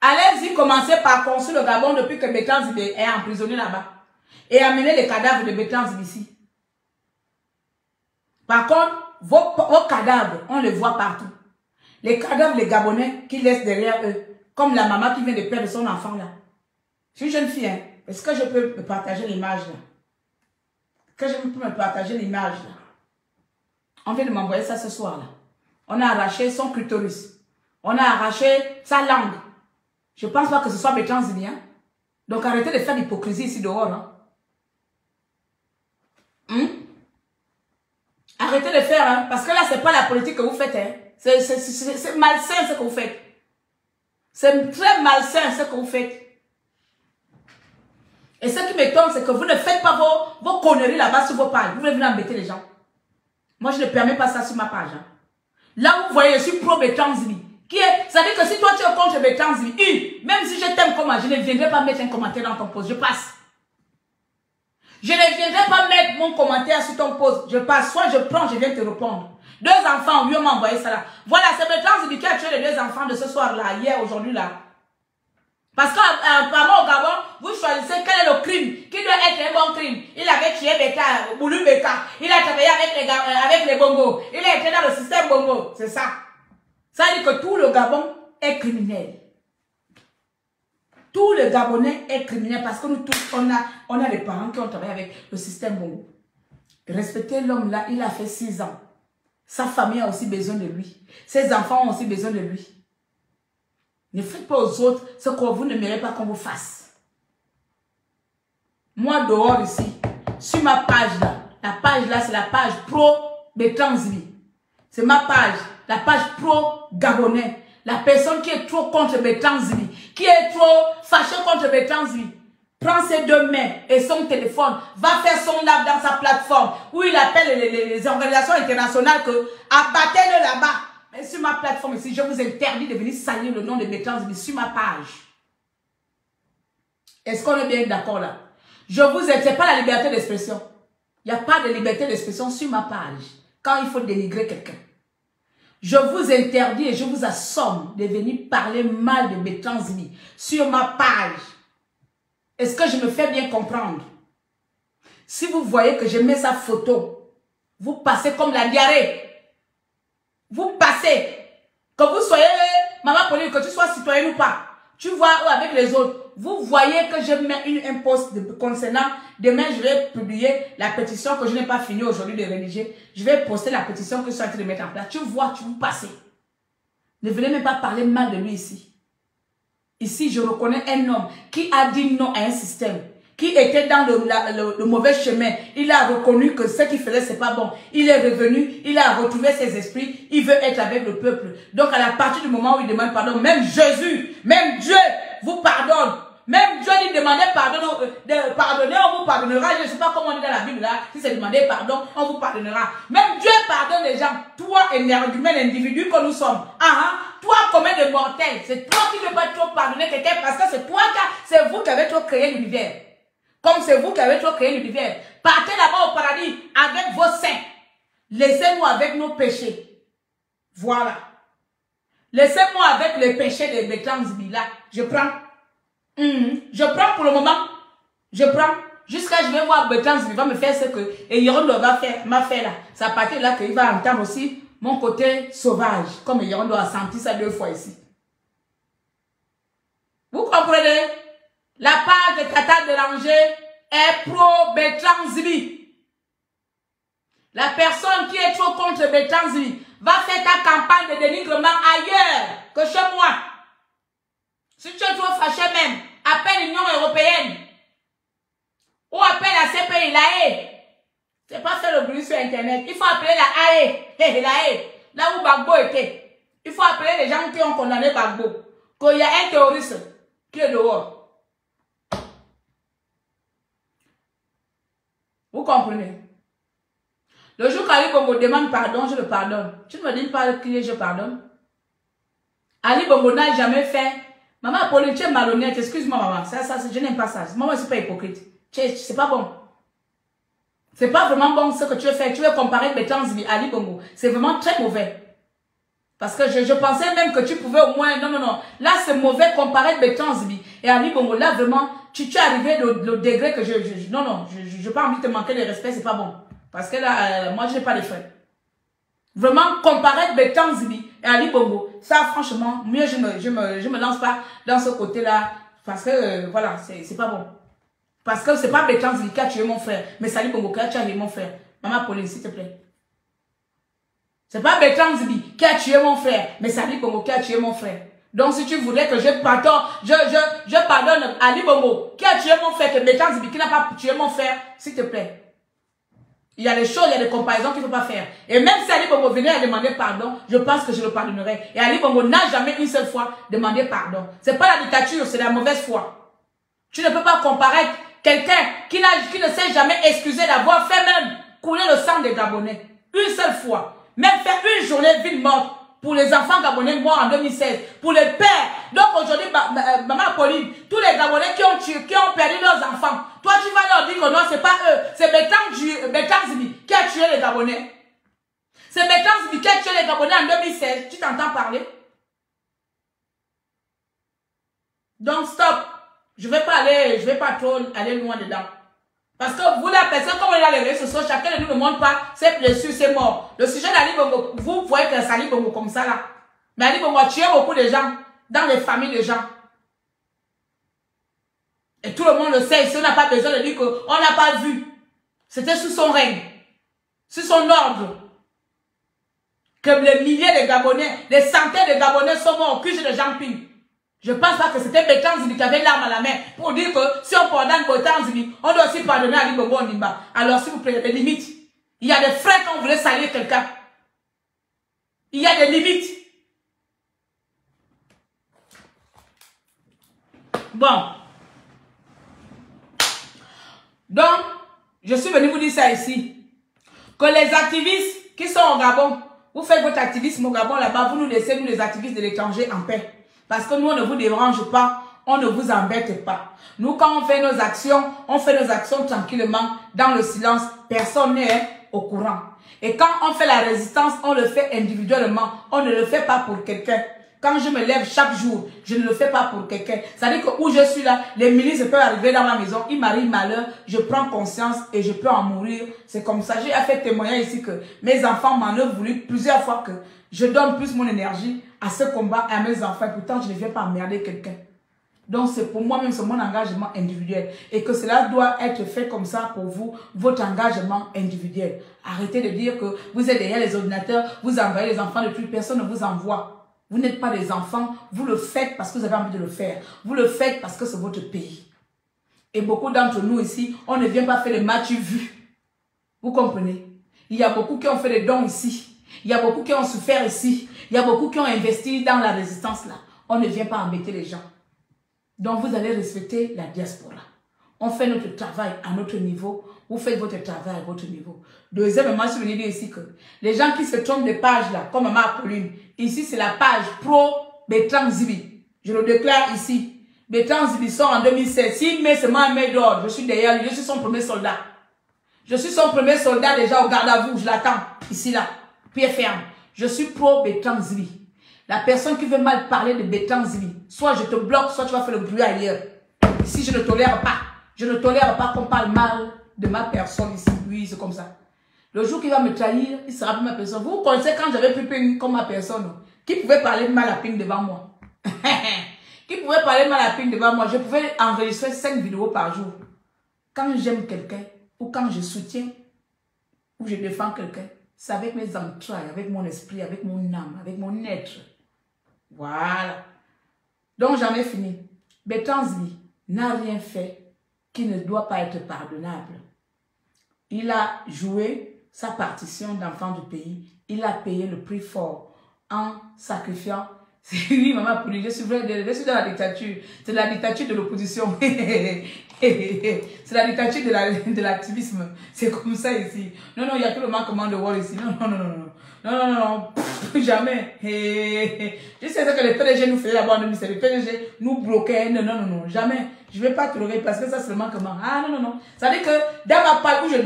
Allez-y, commencez par construire le Gabon depuis que Bertrand Zibi est emprisonné là-bas. Et amener les cadavres de Bertrand Zibi ici. Par contre, vos cadavres, on les voit partout. Les cadavres, les Gabonais qui laissent derrière eux. Comme la maman qui vient de perdre son enfant là. Je suis une jeune fille, hein. Est-ce que je peux me partager l'image là? Que je peux me partager l'image là? On vient de m'envoyer ça ce soir là. On a arraché son clitoris. On a arraché sa langue. Je ne pense pas que ce soit Bertrand Zibi. Hein? Donc arrêtez de faire l'hypocrisie ici dehors. Hein? Arrêtez de faire. Hein? Parce que là, ce n'est pas la politique que vous faites. Hein? C'est malsain ce que vous faites. C'est très malsain ce que vous faites. Et ce qui m'étonne, c'est que vous ne faites pas vos conneries là-bas sur vos pages. Vous voulez venir embêter les gens. Moi, je ne permets pas ça sur ma page. Hein? Là, vous voyez, je suis pro Bertrand Zibi. C'est-à-dire que si toi tu es contre Bertrand Zibi, même si je t'aime comme je ne viendrai pas mettre un commentaire dans ton post, je passe. Je ne viendrai pas mettre mon commentaire sur ton post, je passe. Soit je prends, je viens te répondre. 2 enfants, oui, on m'a envoyé ça là. Voilà, c'est Bertrand Zibi qui a tué les 2 enfants de ce soir-là, hier, aujourd'hui là. Parce qu'apparemment au Gabon, vous choisissez quel est le crime qui doit être un bon crime. Il avait tué Beka, Boulou Beka. Il a travaillé avec les bongos. Il a été dans le système bongo. C'est ça. Ça veut dire que tout le Gabon est criminel. Tout le Gabonais est criminel parce que nous tous, on a des parents qui ont travaillé avec le système bongo. Respectez l'homme là, il a fait 6 ans. Sa famille a aussi besoin de lui. Ses enfants ont aussi besoin de lui. Ne faites pas aux autres ce que vous ne méritez pas qu'on vous fasse. Moi, dehors ici, sur ma page là, la page là, c'est la page pro Bertrand Zibi. C'est ma page, la page pro Gabonais. La personne qui est trop contre Bertrand Zibi, qui est trop fâchée contre Bertrand Zibi, prend ses 2 mains et son téléphone, va faire son live dans sa plateforme où il appelle les organisations internationales que abattez-le là-bas. Mais sur ma plateforme ici, je vous interdis de venir salir le nom de Bertrand Zibi sur ma page. Est-ce qu'on est bien d'accord là? Je vous interdis, c'est pas la liberté d'expression. Il n'y a pas de liberté d'expression sur ma page quand il faut dénigrer quelqu'un. Je vous interdis et je vous assomme de venir parler mal de Bertrand Zibi sur ma page. Est-ce que je me fais bien comprendre? Si vous voyez que je mets sa photo, vous passez comme la diarrhée. Vous passez. Que vous soyez, maman Pauline, que tu sois citoyenne ou pas, tu vois avec les autres, vous voyez que je mets un post concernant, demain je vais publier la pétition que je n'ai pas fini aujourd'hui de rédiger. Je vais poster la pétition que je suis en train de mettre en place. Tu vois, tu vous passez. Ne venez même pas parler mal de lui ici. Ici, je reconnais un homme qui a dit non à un système, qui était dans le mauvais chemin. Il a reconnu que ce qu'il faisait, c'est pas bon. Il est revenu, il a retrouvé ses esprits, il veut être avec le peuple. Donc, à la partir du moment où il demande pardon, même Jésus, même Dieu vous pardonne. Même Dieu lui demandait pardon, pardonner, on vous pardonnera. Je ne sais pas comment on dit dans la Bible là, si c'est demander pardon, on vous pardonnera. Même Dieu pardonne les gens. Toi, l'individu que nous sommes. Toi, combien de mortels, c'est toi qui ne peux pas trop pardonner quelqu'un parce que c'est toi, c'est vous qui avez trop créé l'univers. Comme c'est vous qui avez trop créé l'univers. Partez là-bas au paradis avec vos saints. Laissez-nous avec nos péchés. Voilà. Laissez-moi avec les péchés de Betran Zibila. Je prends. Je prends pour le moment. Je prends. Jusqu'à je vais voir Betran Zibila me faire ce que Yerondo m'a fait là. C'est à partir de là qu'il va entendre aussi mon côté sauvage. Comme Yerondo a senti ça 2 fois ici. Vous comprenez? La page de Tata Déranger est pro Betran Zibi. La personne qui est trop contre Betran Zibi va faire ta campagne de dénigrement ailleurs que chez moi. Si tu es trop fâché même, appelle l'Union européenne. Ou appelle la CPI, la haie. C'est pas faire le bruit sur Internet. Il faut appeler la haie. La haie. Là où Gbagbo était. Il faut appeler les gens qui ont condamné Gbagbo. Qu'il y a un terroriste qui est dehors. Vous comprenez? Le jour qu'Ali Bongo demande pardon, je le pardonne. Tu ne me dis pas qui je pardonne. Ali Bongo n'a jamais fait. Maman Pauline, tu es malhonnête. Excuse-moi, maman. Ça, je n'aime pas ça. Maman, je ne suis pas hypocrite. C'est pas bon. C'est pas vraiment bon ce que tu veux faire. Tu veux comparer Betran Zibi à Ali Bongo. C'est vraiment très mauvais. Parce que je pensais même que tu pouvais au moins. Non. Là, c'est mauvais comparer Betran Zibi et Ali Bongo. Là, vraiment, tu es arrivé au degré que non, je n'ai pas envie de te manquer de respect. C'est pas bon. Parce que là, moi, je n'ai pas les frais. Vraiment, comparer Betran Zibi et Ali Bongo, ça, franchement, mieux, je me lance pas dans ce côté-là. Parce que, voilà, c'est pas bon. Parce que c'est pas Betran Zibi qui a tué mon frère, mais c'est Ali Bongo qui a tué mon frère. Maman Pauline, s'il te plaît. C'est pas Betran Zibi qui a tué mon frère, mais c'est Ali Bongo qui a tué mon frère. Donc, si tu voudrais que je pardonne Ali Bongo qui a tué mon frère, que Betran Zibi qui n'a pas tué mon frère, s'il te plaît. Il y a des choses, il y a des comparaisons qu'il ne faut pas faire. Et même si Ali Bongo venait à demander pardon, je pense que je le pardonnerai. Et Ali Bongo n'a jamais une seule fois demandé pardon. C'est pas la dictature, c'est la mauvaise foi. Tu ne peux pas comparer quelqu'un qui ne s'est jamais excusé d'avoir fait même couler le sang des Gabonais. Une seule fois. Même faire une journée ville morte pour les enfants gabonais morts en 2016. Pour les pères. Donc aujourd'hui, maman Pauline, tous les Gabonais qui ont perdu leurs enfants. Toi, tu vas leur dire que non, c'est pas eux. C'est Betran Zibi qui a tué les Gabonais. C'est Betran Zibi qui a tué les Gabonais en 2016. Tu t'entends parler? Donc stop. Je vais pas trop aller loin dedans. Parce que vous, la personne, comme on est dans les réseaux sociaux, chacun de nous ne montre pas ses blessures, ses morts. Le sujet d'Ali Bongo, vous voyez que c'est Ali Bongo comme ça là. Mais Ali Bongo a tué beaucoup de gens, dans les familles de gens. Et tout le monde le sait, ici on n'a pas besoin de dire qu'on n'a pas vu. C'était sous son règne, sous son ordre, que les milliers de Gabonais, des centaines de Gabonais sont morts au cul de Jean Ping. Je ne pense pas que c'était Betran Zibi qui avait l'arme à la main pour dire que si on pardonne Betran Zibi, on doit aussi pardonner Ali Bongo Ondimba. Alors s'il vous plaît, il y a des limites. Il y a des frais quand on voulait salir quelqu'un. Il y a des limites. Bon. Donc, je suis venu vous dire ça ici. Que les activistes qui sont au Gabon, vous faites votre activisme au Gabon là-bas, vous nous laissez, nous les activistes de l'étranger, en paix. Parce que nous, on ne vous dérange pas, on ne vous embête pas. Nous, quand on fait nos actions tranquillement, dans le silence, personne n'est au courant. Et quand on fait la résistance, on le fait individuellement, on ne le fait pas pour quelqu'un. Quand je me lève chaque jour, je ne le fais pas pour quelqu'un. C'est-à-dire que où je suis là, les milices peuvent arriver dans ma maison, il m'arrive malheur, je prends conscience et je peux en mourir. C'est comme ça. J'ai fait témoigner ici que mes enfants m'en ont voulu plusieurs fois que je donne plus mon énergie à ce combat à mes enfants. Pourtant, je ne viens pas emmerder quelqu'un. Donc, c'est pour moi-même, c'est mon engagement individuel. Et que cela doit être fait comme ça pour vous, votre engagement individuel. Arrêtez de dire que vous êtes derrière les ordinateurs, vous envoyez les enfants de plus, personne ne vous envoie. Vous n'êtes pas des enfants, vous le faites parce que vous avez envie de le faire. Vous le faites parce que c'est votre pays. Et beaucoup d'entre nous ici, on ne vient pas faire les matchs vus. Vous comprenez? Il y a beaucoup qui ont fait des dons ici. Il y a beaucoup qui ont souffert ici. Il y a beaucoup qui ont investi dans la résistance là. On ne vient pas embêter les gens. Donc, vous allez respecter la diaspora. On fait notre travail à notre niveau. Vous faites votre travail à votre niveau. Deuxièmement, je suis venu dire ici que les gens qui se trompent de page là, comme Maman Apolline, ici c'est la page pro Bertrand Zibi. Je le déclare ici. Bertrand Zibi sort en 2016. S'il met seulement un mail d'ordre, je suis derrière lui. Je suis son premier soldat. Je suis son premier soldat déjà au garde à vous. Je l'attends ici là. Pied ferme. Je suis pro Bertrand Zibi. La personne qui veut mal parler de Bertrand Zibi, soit je te bloque, soit tu vas faire le bruit ailleurs. Ici, je ne tolère pas. Je ne tolère pas qu'on parle mal de ma personne ici. Oui, c'est comme ça. Le jour qu'il va me trahir, il sera plus ma personne. Vous connaissez quand j'avais Ping comme ma personne, qui pouvait parler mal à Ping devant moi. Qui pouvait parler mal à Ping devant moi. Je pouvais enregistrer 5 vidéos par jour. Quand j'aime quelqu'un, ou quand je soutiens, ou je défends quelqu'un, c'est avec mes entrailles, avec mon esprit, avec mon âme, avec mon être. Voilà. Donc, j'en ai fini. Bertrand Zibi n'a rien fait qui ne doit pas être pardonnable. Il a joué sa partition d'enfant du pays. Il a payé le prix fort en sacrifiant. Oui, Maman Apolline, je suis dans la dictature. C'est la dictature de l'opposition. C'est la dictature de l'activisme. C'est comme ça ici. Non, non, il y a tout le manquement de voir ici. Non, non, non, non, non. Non, non, non, non. Pff, jamais. Je sais que les PDG nous faisaient là-bas en 2007. Les PDG nous bloquaient. Non, non, non, non. Jamais. Je ne vais pas tolérer parce que ça, c'est le manquement. Ah, non, non, non. Ça veut dire que dans ma part où je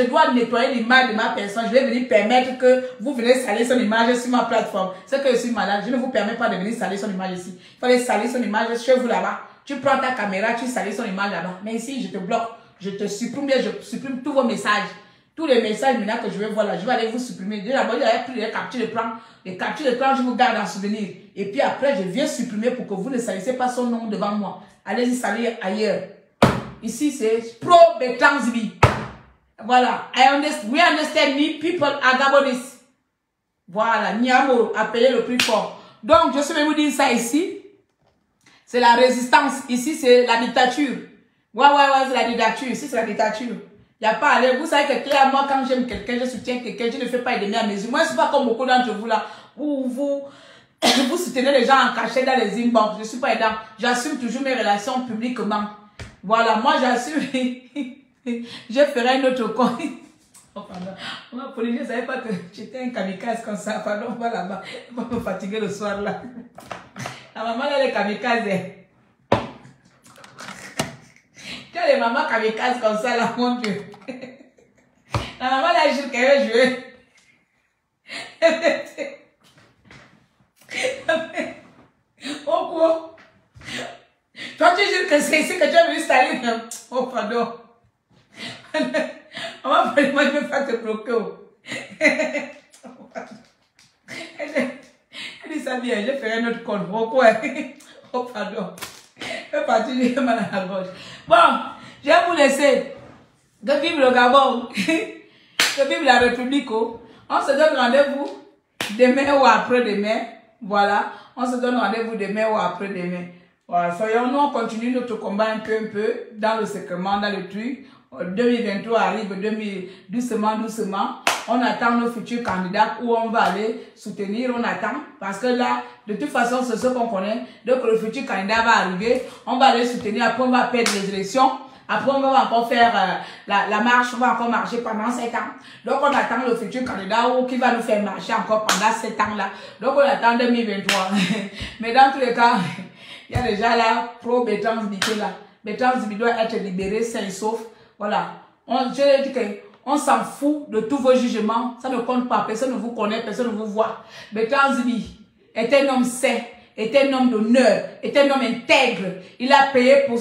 dois nettoyer l'image de ma personne, je vais venir permettre que vous venez salir son image sur ma plateforme. C'est que je suis malade. Je ne vous permets pas de venir salir son image ici. Il fallait salir son image chez vous là-bas. Tu prends ta caméra, tu salis son image là-bas. Mais ici, je te bloque. Je te supprime bien, je supprime tous vos messages. Tous les messages maintenant que je vais voir là, je vais aller vous supprimer. Déjà, d'abord, il y a pris les captures d'écran. Les captures d'écran, je vous garde en souvenir. Et puis après, je viens supprimer pour que vous ne salissez pas son nom devant moi. Allez-y salir ailleurs. Ici, c'est pro Bertrand Zibi. Voilà. We understand me, people are Gabonese. Voilà. Niamo a payé le prix fort. Donc, je vais vous dire ça ici. C'est la résistance. Ici, c'est la dictature. Ouais, c'est la dictature. Ici, c'est la dictature. Il n'y a pas à aller. Vous savez que clairement, quand j'aime quelqu'un, je soutiens quelqu'un, je ne fais pas aider à mesure. Moi, je ne suis pas comme beaucoup d'entre vous là, où vous soutenez les gens en cachet dans les inbox. Je ne suis pas aidant. J'assume toujours mes relations publiquement. Voilà, moi, j'assume. Je ferai un autre coin. Oh, pardon. Moi, Pauline, je ne savais pas que j'étais un kamikaze comme ça. Pardon, va là-bas. On va me fatiguer le soir là. La maman, elle est kamikaze. Tu as les mamans kamikazes comme ça, là, mon Dieu. La maman, là, je qu'elle veut jouer. Oh, quoi? Toi, tu jures que c'est ici que tu as venu salir. Oh, pardon. Maman, moi, je ne veux pas te bloquer. Elle dit ça bien, je ferai notre compte. Oh, quoi? Oh, pardon. Je vais partir, j'ai mal à la gorge. Bon, je vais vous laisser. Que vive le Gabon. Que vive la République. On se donne rendez-vous demain ou après-demain. Voilà. On se donne rendez-vous demain ou après-demain. Voilà. Soyons-nous, on continue notre combat un peu dans le secrement, dans le truc. 2023 arrive, doucement. On attend nos futurs candidats où on va aller soutenir, on attend. Parce que là, de toute façon, c'est ce qu'on connaît. Donc, le futur candidat va arriver, on va aller soutenir, après on va perdre les élections. Après, on va encore faire la marche, on va encore marcher pendant 7 ans. Donc, on attend le futur candidat qui va nous faire marcher encore pendant 7 ans-là. Donc, on attend 2023. Mais dans tous les cas, il y a déjà là, pro Bertrand Zibi là. Bertrand Zibi doit être libéré, sain et sauf. Voilà. Je dis qu'on s'en fout de tous vos jugements. Ça ne compte pas. Personne ne vous connaît, personne ne vous voit. Bertrand Zibi est un homme sain, était un homme d'honneur, était un homme intègre. Il a payé pour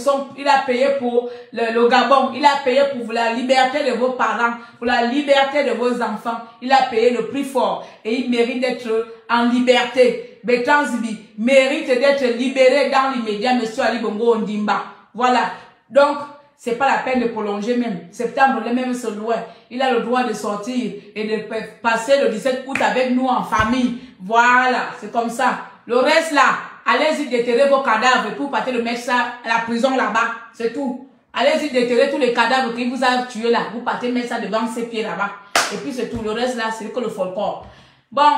le Gabon, il a payé pour la liberté de vos parents, pour la liberté de vos enfants. Il a payé le prix fort et il mérite d'être en liberté. Bertrand Zibi mérite d'être libéré dans l'immédiat, monsieur Ali Bongo Ondimba. Voilà. Donc, c'est pas la peine de prolonger même. Septembre, les mêmes sont loin. Il a le droit de sortir et de passer le 17 août avec nous en famille. Voilà, c'est comme ça. Le reste là, allez-y déterrer vos cadavres pour partir le mettre ça à la prison là-bas. C'est tout. Allez-y déterrer tous les cadavres qu'il vous a tués là. Vous partez mettre ça devant ses pieds là-bas. Et puis c'est tout. Le reste là, c'est que le folklore. Bon,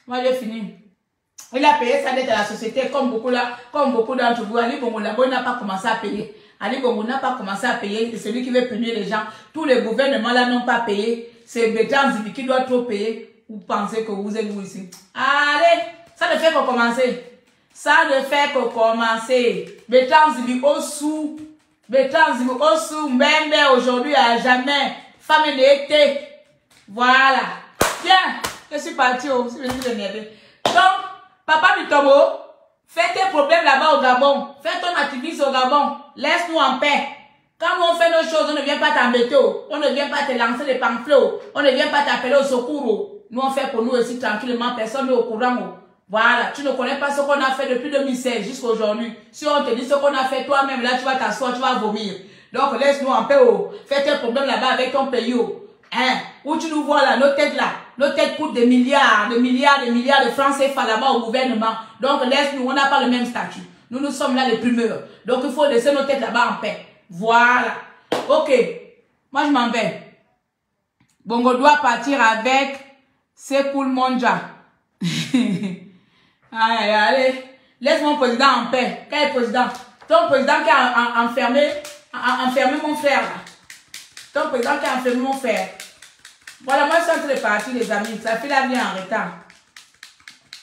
moi j'ai fini. Il a payé sa dette à la société comme beaucoup d'entre vous. Ali Bongo Labo n'a pas commencé à payer. Ali Bongo n'a pas commencé à payer. C'est celui qui veut punir les gens. Tous les gouvernements là n'ont pas payé. C'est Bertrand Zibi qui doit trop payer. Vous pensez que vous êtes vous ici. Allez, ça ne fait que commencer. Ça ne fait que commencer. Bertrand Zibi au sous. Bertrand Zibi au sous. Même aujourd'hui à jamais. Femme d'été. Voilà. Tiens, je suis parti aussi. Donc, Papa Mitomo, fais tes problèmes là-bas au Gabon. Fais ton activisme au Gabon. Laisse-nous en paix. Quand on fait nos choses, on ne vient pas t'embêter. On ne vient pas te lancer des pamphlets. On ne vient pas t'appeler au secours. Nous, on fait pour nous aussi tranquillement. Personne n'est au courant. Voilà. Tu ne connais pas ce qu'on a fait depuis 2016 jusqu'à aujourd'hui. Si on te dit ce qu'on a fait toi-même, là, tu vas t'asseoir, tu vas vomir. Donc, laisse-nous en paix. Fais tes problèmes là-bas avec ton pays. Hein? Où tu nous vois là, nos têtes là. Nos têtes coûtent des milliards de francs CFA là-bas au gouvernement. Donc, laisse-nous, on n'a pas le même statut. Nous sommes là les primeurs. Donc, il faut laisser nos têtes là-bas en paix. Voilà. Ok. Moi, je m'en vais. Bongo doit partir avec Sekoul Monja. Allez, allez. Laisse mon président en paix. Quel président? Ton président qui a enfermé mon frère là. Ton président qui a enfermé mon frère. Voilà, moi je suis en train de partir les amis. Ça fait la vie en retard.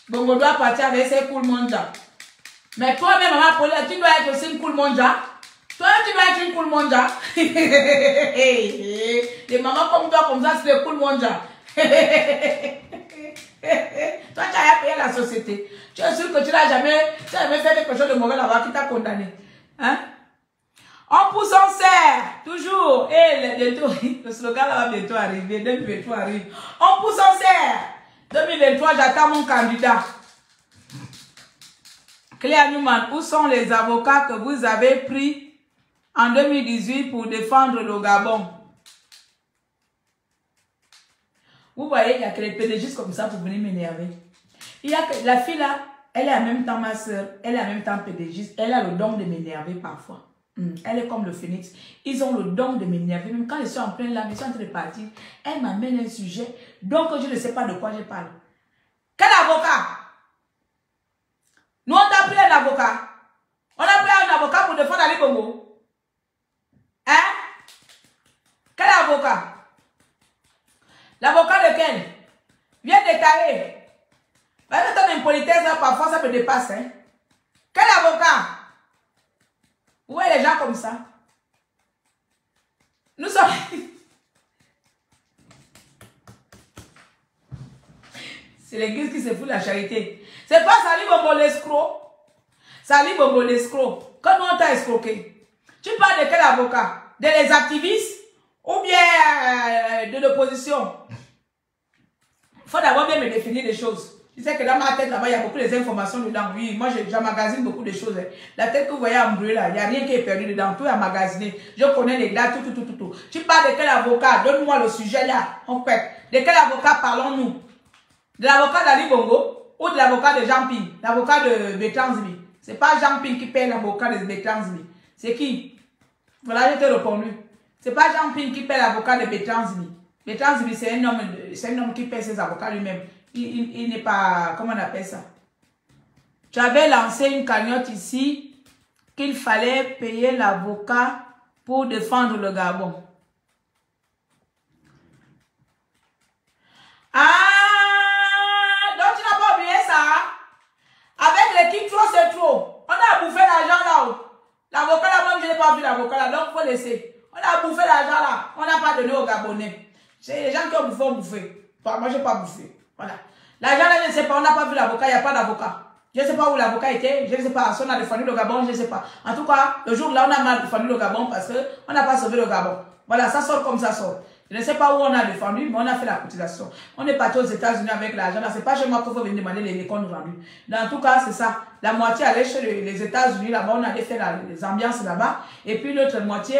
Bongo doit partir avec Sekoul Monja. Mais toi-même, maman Paulette, tu dois être aussi une Koul Monja. Toi, tu dois être une Koul Monja. Les mamans comme toi, comme ça, c'est des Koul Monja. Toi, tu as payé la société. Tu es sûr que tu n'as jamais fait quelque chose de mauvais là-bas qui t'a condamné. Hein? On pousse, on serre. Toujours. Et le slogan là va bientôt arriver. 2023 arrive. On pousse, on serre. 2023, j'attends mon candidat. Claire Newman, où sont les avocats que vous avez pris en 2018 pour défendre le Gabon? Vous voyez, il y a que les pédagogistes comme ça pour venir m'énerver. Il y a que la fille là, elle est en même temps ma soeur, elle est en même temps pédagogiste, elle a le don de m'énerver parfois. Elle est comme le phénix. Ils ont le don de m'énerver. Même quand je suis en plein là, je suis en train de partir, elle m'amène un sujet, donc je ne sais pas de quoi je parle. Quel avocat? Nous, on t'a pris un avocat. On a pris un avocat pour défendre Ali Bongo. Hein? Quel avocat? L'avocat de quel? Viens détailler. Parce que ton impolitesse, là, parfois, ça me dépasse. Hein? Quel avocat? Vous voyez les gens comme ça? Nous sommes... C'est l'église qui se fout de la charité. C'est pas Sali Bongo l'escroc. Sali Bongo l'escroc. Comment on t'a escroqué? Tu parles de quel avocat? De les activistes ou bien de l'opposition? Il faut d'abord bien me définir les choses. Tu sais que dans ma tête là-bas, il y a beaucoup d'informations dedans. Oui, moi j'emmagasine beaucoup de choses. La tête que vous voyez embrûlée là, il n'y a rien qui est perdu dedans. Tout est emmagasiné. Je connais les dates, tout. Tu parles de quel avocat? Donne-moi le sujet là. En fait, de quel avocat parlons-nous? De l'avocat d'Ali Bongo ou de l'avocat de Jean Ping? L'avocat de Bertrand Zibi. C'est pas Jean Ping qui paie l'avocat de Bertrand Zibi. C'est qui? Voilà, je t'ai répondu. C'est pas Jean Ping qui paie l'avocat de Bertrand Zibi. Bertrand Zibi, c'est un homme qui paie ses avocats lui-même. Il n'est pas... Comment on appelle ça? Tu avais lancé une cagnotte ici qu'il fallait payer l'avocat pour défendre le Gabon. Ah! Donc tu n'as pas oublié ça? Avec l'équipe, trop c'est trop. On a bouffé l'argent là-haut. L'avocat là-bas, je n'ai pas vu l'avocat là, donc il faut laisser. On a bouffé l'argent là. On n'a pas donné aux Gabonais. C'est les gens qui ont bouffé, ont bouffé. Moi, je n'ai pas bouffé. Voilà. L'argent là, je ne sais pas, on n'a pas vu l'avocat, il n'y a pas d'avocat. Je ne sais pas où l'avocat était, je ne sais pas si on a défendu le Gabon, je ne sais pas. En tout cas, le jour là, on a mal défendu le Gabon parce qu'on n'a pas sauvé le Gabon. Voilà, ça sort comme ça sort. Je ne sais pas où on a défendu, mais on a fait la cotisation. On est parti aux États-Unis avec l'argent. Ce n'est pas chez moi qu'il faut venir demander les comptes rendus. En tout cas, c'est ça. La moitié allait chez les États-Unis, là-bas, on allait faire les ambiances là-bas. Et puis l'autre moitié,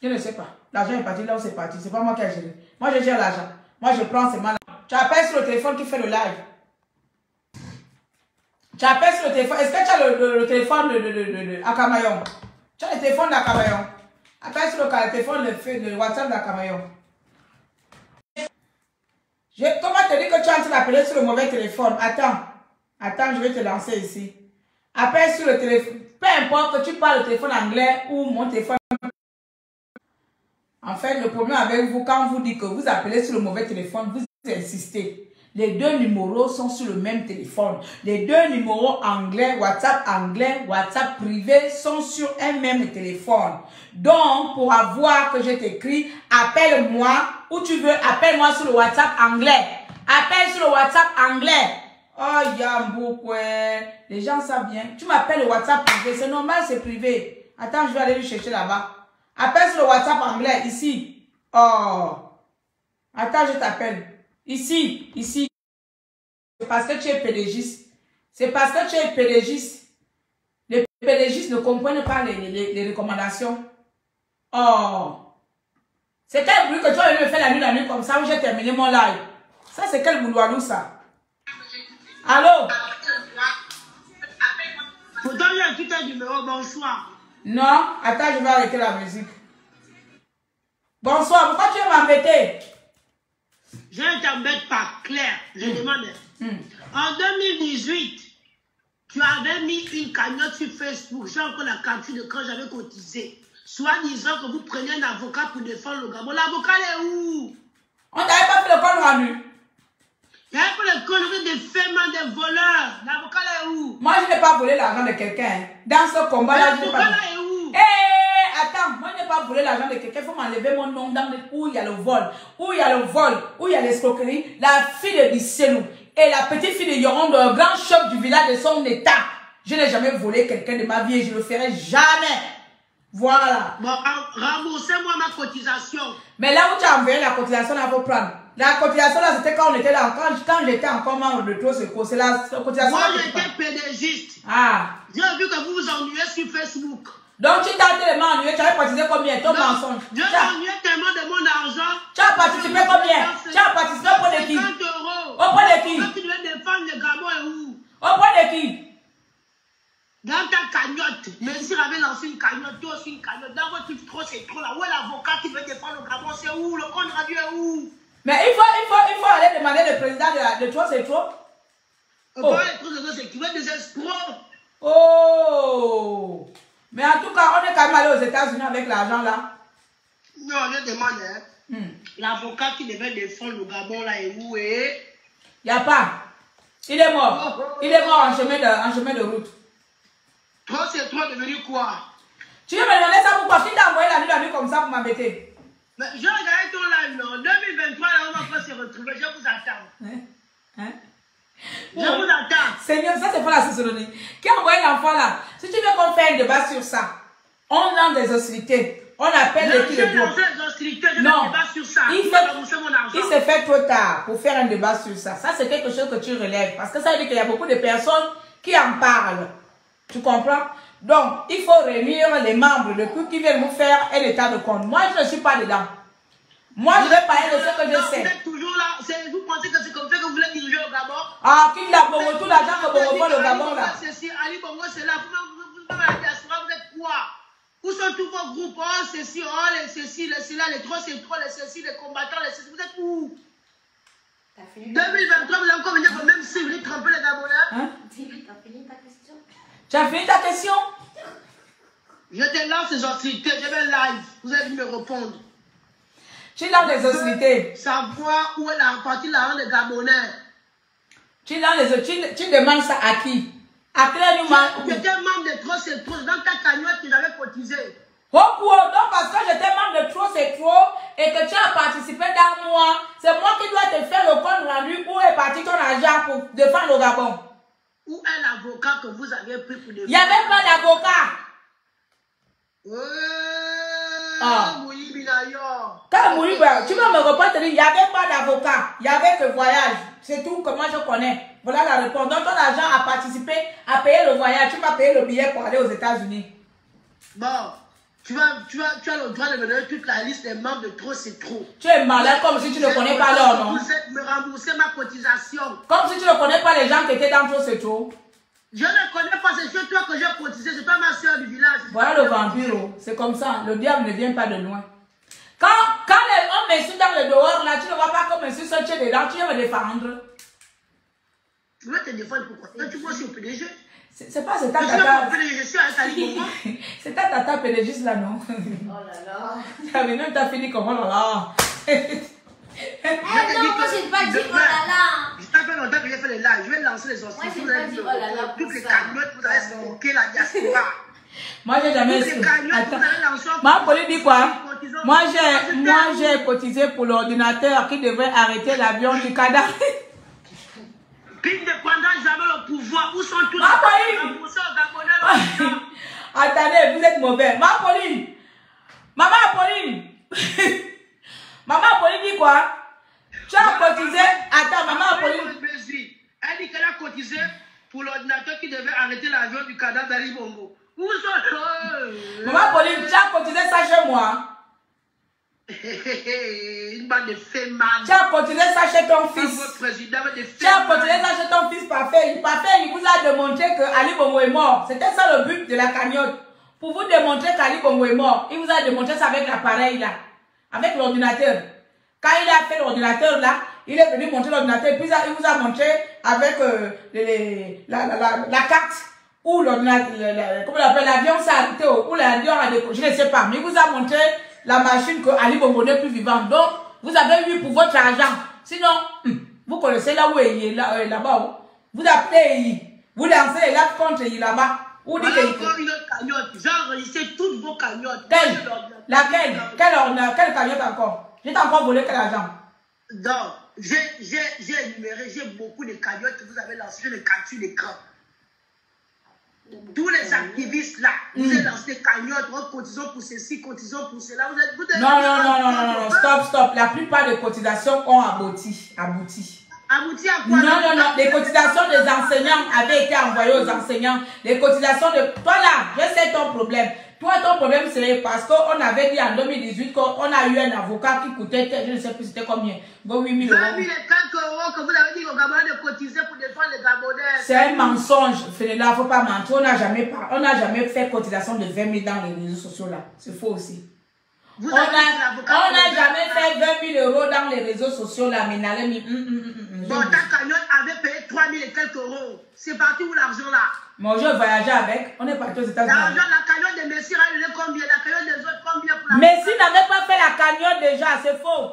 je ne sais pas. L'argent est parti là où c'est parti. Ce n'est pas moi qui ai géré. Moi, je gère l'argent. Moi, je prends ces mal. Tu appelles sur le téléphone qui fait le live. Tu appelles sur le téléphone. Est-ce que tu as le téléphone de Akamayon? Tu as le téléphone d'Akamayon? Appelle sur le téléphone de WhatsApp d'Akamayon. Comment te dire que tu es en train d'appeler sur le mauvais téléphone? Attends. Attends, je vais te lancer ici. Appelle sur le téléphone. Peu importe que tu parles le téléphone anglais ou mon téléphone. En fait, le problème avec vous, quand on vous dit que vous appelez sur le mauvais téléphone, vous insistez. Les deux numéros sont sur le même téléphone. Les deux numéros anglais, WhatsApp privé sont sur un même téléphone. Donc, pour avoir que je t'écris, appelle-moi où tu veux, appelle-moi sur le WhatsApp anglais. Appelle sur le WhatsApp anglais. Oh, Yambou, les gens savent bien. Tu m'appelles le WhatsApp privé, c'est normal, c'est privé. Attends, je vais aller le chercher là-bas. Appelle sur le WhatsApp anglais, ici. Oh. Attends, je t'appelle. Ici, ici. C'est parce que tu es pédégiste. C'est parce que tu es pédégiste. Les pédégistes ne comprennent pas les recommandations. Oh. C'est quel bruit que tu as me faire la nuit comme ça où j'ai terminé mon live. Ça, c'est quel bouloualou, ça? Allô? Faut donner un petit numéro, bonsoir. Non, attends, je vais arrêter la musique. Bonsoir, pourquoi tu veux m'embêter? Je ne t'embête pas, Claire, je demande. En 2018, tu avais mis une cagnotte sur Facebook. J'ai encore la capture de quand j'avais cotisé. Soit disant que vous preniez un avocat pour défendre le Gabon. L'avocat est où? On n'avait pas fait le compte rendu. Il n'y avait pas le conneries des faits, des voleurs. L'avocat est où? Moi, je n'ai pas volé l'argent de quelqu'un. Dans ce combat-là, je n'ai pas... L'avocat est où? Attends, moi je n'ai pas volé l'argent de quelqu'un, il faut m'enlever mon nom dans où il y a le vol, où il y a le vol, où il y a l'escroquerie. La fille de Bisselou et la petite fille de Yoron, le grand chef du village de son état. Je n'ai jamais volé quelqu'un de ma vie et je ne le ferai jamais. Voilà. Bon, remboursez-moi ma cotisation. Mais là où tu as envoyé la cotisation, là, il faut prendre. La cotisation, là, c'était quand on était là, quand j'étais encore membre de Trop Secours. C'est la cotisation. Moi, j'étais pédégiste. Ah. J'ai vu que vous vous ennuyez sur Facebook. Donc, tu t'as tellement ennuyé, tu avais participé combien? Ton mensonge. Je m'ennuyais tellement de mon argent. Tu as participé combien? Tu as participé au point de qui? 50 €. Au point de qui? Quand tu devais défendre le Gabon est où? Au point de qui? Dans ta cagnotte. Mais si j'avais lancé une cagnotte, toi aussi une cagnotte. Dans votre truc trop, c'est trop là. Où est l'avocat qui veut défendre le Gabon? C'est où? Le compte rendu est où? Mais il faut aller demander le président de Trop c'est trop. Oh. C'est qui veut des escrocs. Oh! Mais en tout cas, on est quand même allé aux États-Unis avec l'argent là. Non, je demande, hein. L'avocat qui devait défendre le Gabon là est où? Il n'y a pas. Il est mort. Il est mort en chemin de route. Trop c'est trop devenu quoi? Tu veux me demander ça pourquoi? Qui t'a envoyé la nuit comme ça pour m'embêter? Mais je regardais ton live, en 2023, là, on va pas se retrouver. Je vous attends. Hein? Je vous attends. Seigneur, ça c'est pas la Ciceronie. Qui a envoyé l'enfant là? Si tu veux qu'on fasse un débat sur ça, on lance des hostilités. On appelle l'équipe de bloc. Non, sur ça. Il se fait trop tard pour faire un débat sur ça. Ça c'est quelque chose que tu relèves. Parce que ça veut dire qu'il y a beaucoup de personnes qui en parlent. Tu comprends? Donc, il faut réunir les membres de coup qui viennent nous faire un état de compte. Moi, je ne suis pas dedans. Moi, je vais parler de ce que je sais. Vous êtes toujours là. Vous pensez que c'est comme ça que vous voulez diriger au Gabon? Ah, qui l'a Bongo, tout l'argent que Bongo vole au Gabon là. Ali Bongo, c'est là. Vous êtes quoi? Où sont tous vos groupes? Oh, ceci, oh, les ceci, les cela, les trois, c'est trop, les ceci, les combattants, les ceci. Vous êtes où? 2023, vous allez encore venir même si vous voulez tromper les Gabonais. Hein? Dis-lui, t'as fini ta question. Tu as fini ta question? Je te lance ces hostilités, je vais live. Vous allez me répondre. Tu lances les hostilités. Savoir où est la partie là des Gabonais. Tu demandes ça à qui? À Claire Newman. J'étais membre de Trop c'est trop. Dans ta cagnotte que j'avais cotisé. Donc parce que je te demande de trop, c'est trop, et que tu as participé dans moi, c'est moi qui dois te faire le compte rendu où est parti ton argent pour défendre le Gabon. Où est l'avocat que vous avez pris pour défendre? Il n'y avait pas d'avocat. Quand Mouriba, tu vas me répondre, il n'y avait pas d'avocat, il n'y avait que voyage. C'est tout que moi je connais. Voilà la réponse. Donc ton argent a participé à payer le voyage. Tu vas payer le billet pour aller aux États-Unis. Bon, tu as le droit de me donner toute la liste des membres de Trop c'est trop. Tu es malade comme si tu ne connais pas leur nom. Me rembourser ma cotisation. Comme si tu ne connais pas les gens qui étaient dans Trop c'est trop. Je ne connais pas, c'est sur toi que j'ai cotisé, c'est pas ma soeur du village. Voilà le vampire, c'est comme ça. Le diable ne vient pas de loin. Quand on m'insulte dans le dehors, là, tu ne vois pas comme m'insulte seul, tu es dedans, tu viens me défendre. Tu veux te défendre pourquoi? Quand tu vois sur PDG. C'est pas c'est ta tata. Je suis à Tali. C'est ta tata PDG là, non? Oh là là. Ah, mais même t'as fini comme oh là là. Non, moi j'ai pas dit oh là là. Ça fait longtemps que j'ai fait les lives. Je vais lancer les hosties. Moi j'ai pas dit oh là là. Toutes les cagnottes, vous allez stocker la diaspora. Moi j'ai jamais. Attends. Ma Pauline dit quoi? Moi j'ai cotisé pour l'ordinateur qui devrait arrêter l'avion du Canada. Puis ne prendra jamais le pouvoir. Où sont tous Ma Pauline? Attendez, vous êtes mauvais. Ma Pauline. Maman Pauline. Maman Pauline dit quoi? Tu as cotisé. Attends, maman Pauline. Elle dit qu'elle a cotisé pour l'ordinateur qui devait arrêter l'avion du Canada d'Ali Bongo. Où sont Maman Pauline, tu as cotisé ça chez moi. Une bande de fémales. Tu as cotisé ça chez ton fils. Tu as cotisé ça chez ton fils Parfait. Parfait, il vous a démontré que Ali Bongo est mort. C'était ça le but de la cagnotte. Pour vous démontrer qu'Ali Bongo est mort. Il vous a démontré ça avec l'appareil là. Avec l'ordinateur. Quand il a fait l'ordinateur là, il est venu montrer l'ordinateur. Puis il vous a montré avec la carte. Où l'ordinateur, comment on appelle, l'avion s'est arrêté. Où l'avion a décollé. Je ne sais pas. Mais il vous a montré la machine que Ali Bongo n'est plus vivant. Donc, vous avez eu pour votre argent. Sinon, vous connaissez là où il est là-bas. Vous appelez, vous lancez là contre il là-bas. Vous dites que encore une autre cagnotte. J'ai enregistré toutes vos cagnottes. Laquelle? Quelle cagnotte encore? J'ai encore volé quel argent? Donc, j'ai énuméré, j'ai beaucoup de cagnottes que vous avez lancées. Je les capture l'écran. Tous les activistes là, vous avez lancé des cagnottes, cotisons pour ceci, cotisons pour cela. Vous êtes non, stop. La plupart des cotisations ont abouti. Abouti à quoi? Non. Les cotisations des enseignants avaient été envoyées aux enseignants. Les cotisations de... Toi là, je sais ton problème. Toi, ton problème, c'est parce qu'on avait dit en 2018 qu'on a eu un avocat qui coûtait, je ne sais plus c'était combien, 8 000 euros. 20 000 et quelques euros que vous avez dit aux Gabonais de cotiser pour défendre les Gabonais. C'est un mensonge, Féléla, il ne faut pas mentir. On n'a jamais fait cotisation de 20 000 dans les réseaux sociaux là. C'est faux aussi. On n'a jamais fait 20 000 euros dans les réseaux sociaux là, mais n'allez bon, ta cagnotte avait payé 3 000 et quelques euros. C'est parti où l'argent là? Moi, je voyageais avec. On est parti aux États-Unis. L'argent, la cagnotte de Messi, elle est combien? La cagnotte des autres, combien pour la... Messi n'avait pas fait la cagnotte déjà, c'est faux.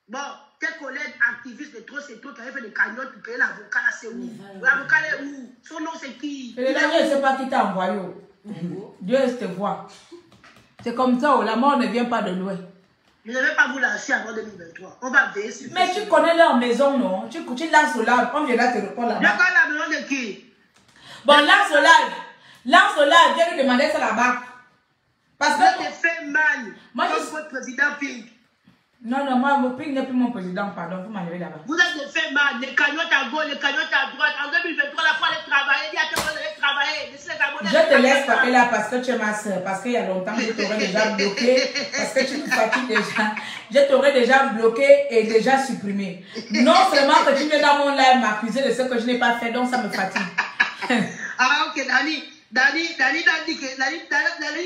Bon, tes collègues activistes de Trop c'est trop qui avaient fait des cagnottes pour payer l'avocat là, c'est où? L'avocat est où? Son nom c'est qui? Je ne sais pas qui t'a envoyé. Dieu te voit. C'est comme ça, la mort ne vient pas de loin. Je ne vais pas vous lâcher avant 2023. On va veiller sur. Mais tu connais leur maison, non? Tu lances au live, on viendra te répondre là-bas. Je connais la maison de qui? Bon, lance au live. Lance au live, viens lui demander ça là-bas. Parce que... Vous êtes fait mal. Moi, comme votre président Pink. Non, moi, mon Pink n'est plus mon président, pardon, vous m'enlevez là-bas. Vous êtes fait mal. Les cagnottes à gauche, les cagnottes à droite. En 2023, la fois, allez travailler. Dis à tout le monde d'aller travailler. Je te laisse parler là parce que tu es ma soeur. Parce qu'il y a longtemps, je t'aurais déjà bloqué. Parce que tu me fatigues déjà. Je t'aurais déjà bloqué et déjà supprimé. Non seulement que tu viens dans mon live m'accuser de ce que je n'ai pas fait, donc ça me fatigue. Ah, ok, Dani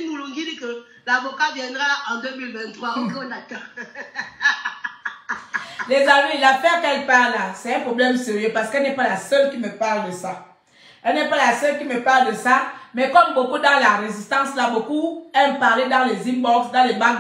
Moulongi dit que l'avocat viendra en 2023. Ok, on attend. Les amis, l'affaire qu'elle parle là, c'est un problème sérieux parce qu'elle n'est pas la seule qui me parle de ça. Elle n'est pas la seule qui me parle de ça, mais comme beaucoup dans la résistance là, beaucoup aiment parler dans les inbox, dans les back.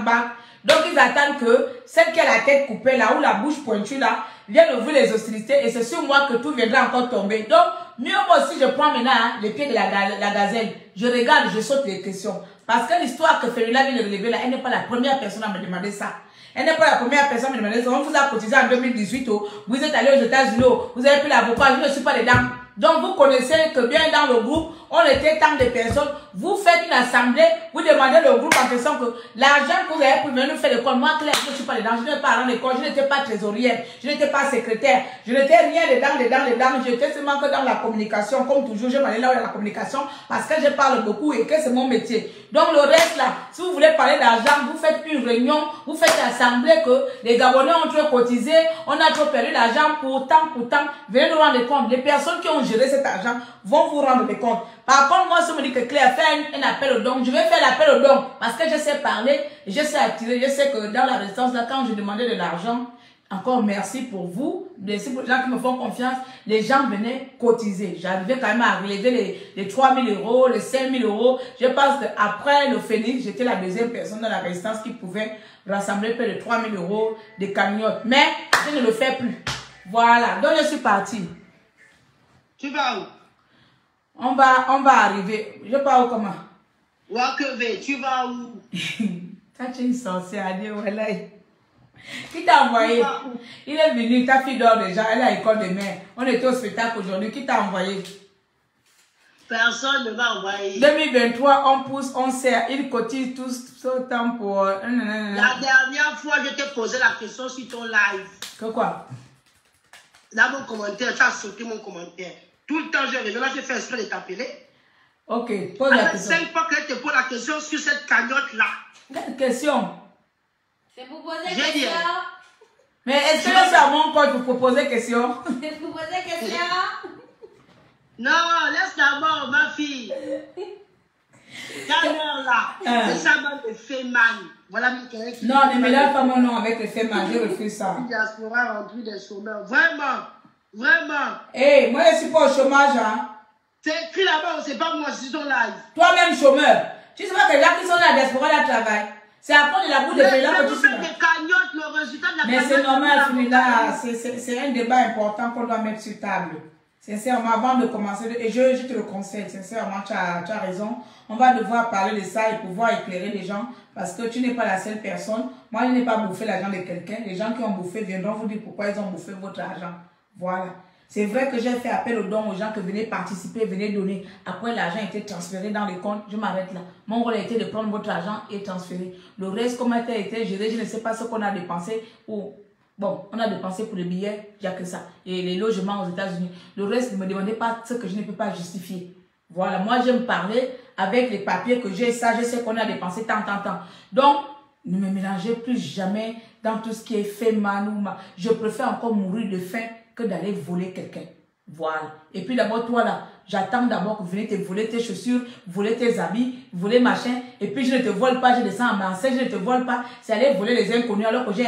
Donc ils attendent que celle qui a la tête coupée là ou la bouche pointue là vienne ouvrir les hostilités et c'est sur moi que tout viendra encore tomber. Donc mieux moi aussi je prends maintenant les pieds de la gazelle. Je regarde, je saute les questions. Parce que l'histoire que Ferrila vient de relever là, elle n'est pas la première personne à me demander ça. Elle n'est pas la première personne à me demander ça. On vous a cotisé en 2018, vous êtes allé aux États-Unis, vous avez pris l'avocat, je ne suis pas dedans. Donc vous connaissez que bien dans le groupe, on était tant de personnes. Vous faites une assemblée, vous demandez le groupe en question que l'argent que vous avez pu venir faire l'école, moi Claire, je ne suis pas dedans, je n'étais pas dans l'école, je n'étais pas trésorière, je n'étais pas secrétaire, je n'étais rien dedans, j'étais seulement que dans la communication, comme toujours, je m'allais là où il y a la communication parce que je parle beaucoup et que c'est mon métier. Donc le reste là, si vous voulez parler d'argent, vous faites une réunion, vous faites l'assemblée que les Gabonais ont trop cotisé, on a trop perdu l'argent pour tant, venez nous rendre compte. Les personnes qui ont géré cet argent vont vous rendre compte. Par contre, moi, si on me dit que Claire fait un appel au don, je vais faire l'appel au don parce que je sais parler, je sais attirer, je sais que dans la résistance, là, quand je demandais de l'argent, encore merci pour vous, merci pour les gens qui me font confiance, les gens venaient cotiser. J'arrivais quand même à relever les 3 000 euros, les 5 000 euros. Je pense qu'après le Phénix, j'étais la deuxième personne dans la résistance qui pouvait rassembler près de 3 000 euros de cagnottes. Mais je ne le fais plus. Voilà, donc je suis partie. Tu vas où? On va arriver. Je pars où comment? Wakeve, tu vas où? Ça, tu es une sorcière, Dieu, voilà. Qui t'a envoyé? Il est venu, ta fille dort déjà, elle est à l'école de mer. On était au spectacle aujourd'hui. Qui t'a envoyé? Personne ne m'a envoyé. 2023, on pousse, on serre, il cotise tout ce temps pour... La dernière fois, je t'ai posé la question sur ton live. Que quoi? Dans mon commentaire, tu as sauté mon commentaire. Tout le temps, je reviens, là, je fais exprès de t'appeler. Ok, pose la question. 5 fois que je te pose la question sur cette cagnotte-là. Quelle question? C'est pour poser question. Mais est-ce que je suis à mon compte pour proposer question? C'est pour poser question. Non, laisse d'abord ma fille. Là, c'est ça, le Féman. Voilà, non, ne mélange pas mon nom avec le Féman, je refuse ça. La diaspora remplie des chômeurs. Vraiment, vraiment. Hey, moi je suis pas au chômage, hein. C'est écrit là-bas, c'est pas moi, c'est ton live. Toi-même chômeur. Tu sais pas que les gens qui sont dans la diaspora, là, travaillent. C'est à cause de la boue de Félan que tu sais. Mais c'est normal, Fumila. C'est un débat important qu'on doit mettre sur table. Sincèrement, avant de commencer, et je te le conseille, sincèrement, tu as raison. On va devoir parler de ça et pouvoir éclairer les gens parce que tu n'es pas la seule personne. Moi, je n'ai pas bouffé l'argent de quelqu'un. Les gens qui ont bouffé viendront vous dire pourquoi ils ont bouffé votre argent. Voilà. C'est vrai que j'ai fait appel aux dons aux gens qui venaient participer, venaient donner. Après, l'argent a été transféré dans les comptes. Je m'arrête là. Mon rôle a été de prendre votre argent et transférer. Le reste, comment a été géré, je ne sais pas ce qu'on a dépensé ou... Bon, on a dépensé pour les billets, il n'y a que ça. Et les logements aux États-Unis. Le reste, ne me demandez pas ce que je ne peux pas justifier. Voilà, moi j'aime parler avec les papiers que j'ai, ça, je sais qu'on a dépensé tant. Donc, ne me mélangez plus jamais dans tout ce qui est fait mal ou mal. Je préfère encore mourir de faim que d'aller voler quelqu'un. Voilà. Et puis d'abord, toi là, j'attends d'abord que vous venez te voler tes chaussures, voler tes habits, voler machin. Et puis je ne te vole pas, je descends en Marseille, je ne te vole pas. C'est aller voler les inconnus alors que j'ai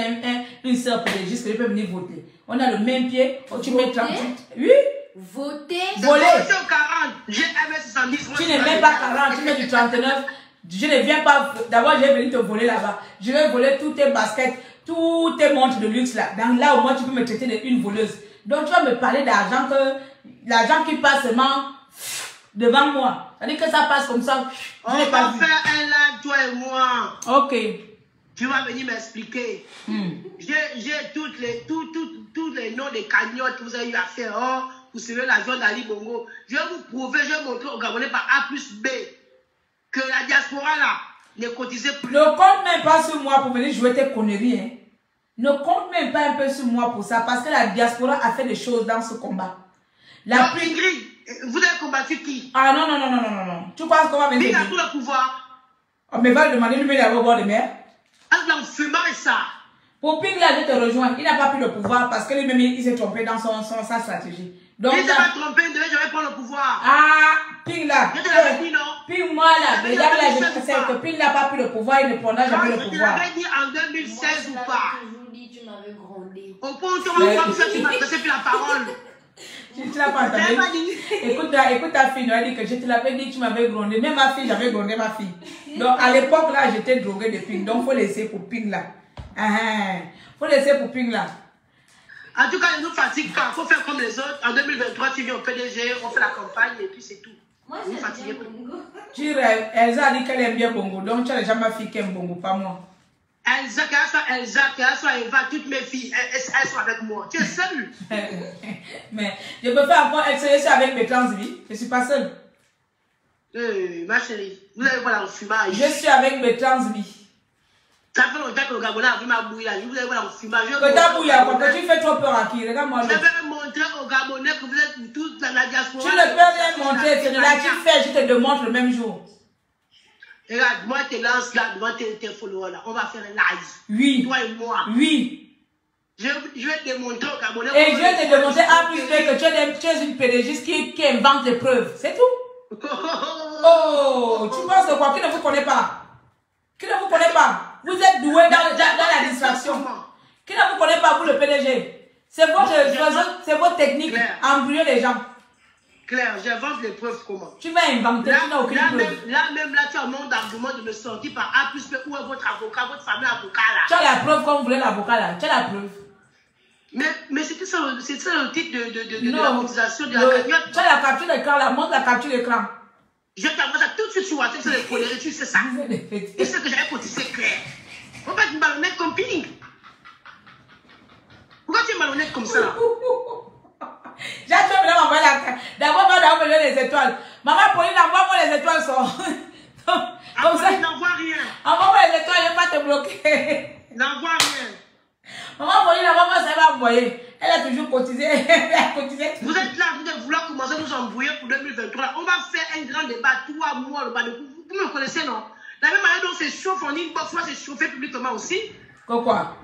une soeur pédagogiste que je peux venir voter. On a le même pied, tu mets 38. Oui. Voter. Voler. J'ai 1m70. Tu ne mets pas 40, tu mets du 39. Je ne viens pas, d'abord je vais venir te voler là-bas. Je vais voler tous tes baskets, tous tes montres de luxe là. Donc là au moins tu peux me traiter d'une voleuse. Donc tu vas me parler d'argent que l'argent qui passe seulement devant moi. C'est-à-dire que ça passe comme ça. On va faire un live toi et moi. Ok. Tu vas venir m'expliquer. J'ai tous les noms des cagnottes que vous avez eu à faire. Oh, vous savez l'argent d'Ali Bongo. Je vais vous prouver, je vais montrer aux Gabonais par A plus B que la diaspora là ne cotisait plus. Ne compte même pas sur moi pour venir jouer tes conneries. Hein. Ne compte même pas un peu sur moi pour ça, parce que la diaspora a fait des choses dans ce combat. Ingrid, vous avez combattu qui? Ah non. Tu penses qu'on va venir? Il a tout le pouvoir. Oh, mais va demander lui d'avoir bord de mer. Ah, l'enfumage ça. Pour Ping là, je te rejoins. Il n'a pas pris le pouvoir parce que lui-même, il s'est trompé dans sa stratégie. Donc, il s'est pas trompé, je vais prendre le pouvoir. Ah, Ping là. Je te l'avais dit, non? Ping moi là, déjà là, je sais que Ping n'a pas pris le pouvoir, il ne prendra jamais le pouvoir. Je te l'avais dit en 2016 ou pas? Tu m'avais grondé. Au point où tu vas comme ça, tu m'as passé plus la parole. Tu l'as pas entendu. Écoute ta fille, elle dit que je te l'avais dit, tu m'avais grondé. Même ma fille, j'avais grondé ma fille. Donc à l'époque là, j'étais droguée de Ping. Donc il faut laisser pour Ping là. Faut laisser pour Ping là. En tout cas, il nous fatigue pas. Il faut faire comme les autres. En 2023, tu viens au PDG, on fait la campagne et puis c'est tout. Moi, Vous j'aime fatiguez bien Bongo. Tu rêves. Elsa a dit qu'elle aime bien Bongo. Donc, tu as déjà ma fille qui aime Bongo, pas moi. Elsa, qu'elle soit Eva, toutes mes filles, elles sont avec moi. Tu es seule. Mais je peux faire encore essayer avec mes transmis. Je ne suis pas seule. Ma chérie, vous allez voir le fumage. Je suis avec mes transmis. Ça fait longtemps que le Gabonais a vu ma bouille là. Vous allez voir le fumage. Que ta bouille à quoi? Que tu fais trop peur à qui? Regarde-moi Je l'autre. vais montrer aux Gabonais que vous êtes tous dans la diaspora. Tu ne peux rien montrer. C'est de là que tu fais. Je te démontre le même jour. Regarde, moi, je te lance là devant tes followers là. On va faire un live. Oui. Toi et moi. Oui. Je vais te démontrer au Gabonais. Et je vais te démontrer à plus près que tu es une pédagogiste qui invente des preuves. C'est tout. Oh, tu penses quoi? Qui ne vous connaît pas? Qui ne vous connaît pas? Vous êtes doué dans la distraction. Qui ne vous connaît pas, vous le PDG? C'est votre technique à embrouiller les gens. Claire, j'invente les preuves comment? Tu vas inventer, tu n'as aucune preuve. Là, tu as un nombre d'arguments de me sortir par A plus B. Où est votre avocat, votre fameux avocat là? Tu as la preuve comme vous voulez l'avocat là. Tu as la preuve. Mais c'est ça le titre de la monétisation de la cagnotte. Tu as la capture d'écran là, montre la capture d'écran. Je t'envoie ça tout de suite sur WhatsApp, sur les collègues, tu sais ça. Et ce que j'avais cotisé, Claire. On va être malhonnête comme Ping. Pourquoi tu es malhonnête comme ça? J'ai toujours m'envoyer la. D'abord, on va envoyer les étoiles. Maman Pauline, envoie-moi les étoiles. Comme ça. N'envoie rien. Envoie-moi les étoiles, je ne vais pas te bloquer. N'envoie rien. Maman Pauline, envoie-moi ça, elle va envoyer. Elle a toujours cotisé. Elle a cotisé. Vous êtes là, vous allez vouloir commencer à nous embrouiller pour 2023. On va faire un grand débat, toi, moi, le bas de vous. Vous me connaissez, non? La même manière dont c'est chauffe en inbox, moi, c'est chauffé publiquement aussi. Quoi?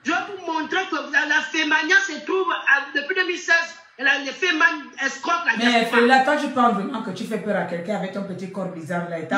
Je vais vous montrer que la Fémania se trouve depuis 2016. Elle a les Féman escroque la diaspora. Mais là, toi, tu penses vraiment que tu fais peur à quelqu'un avec ton petit corps bizarre là et ta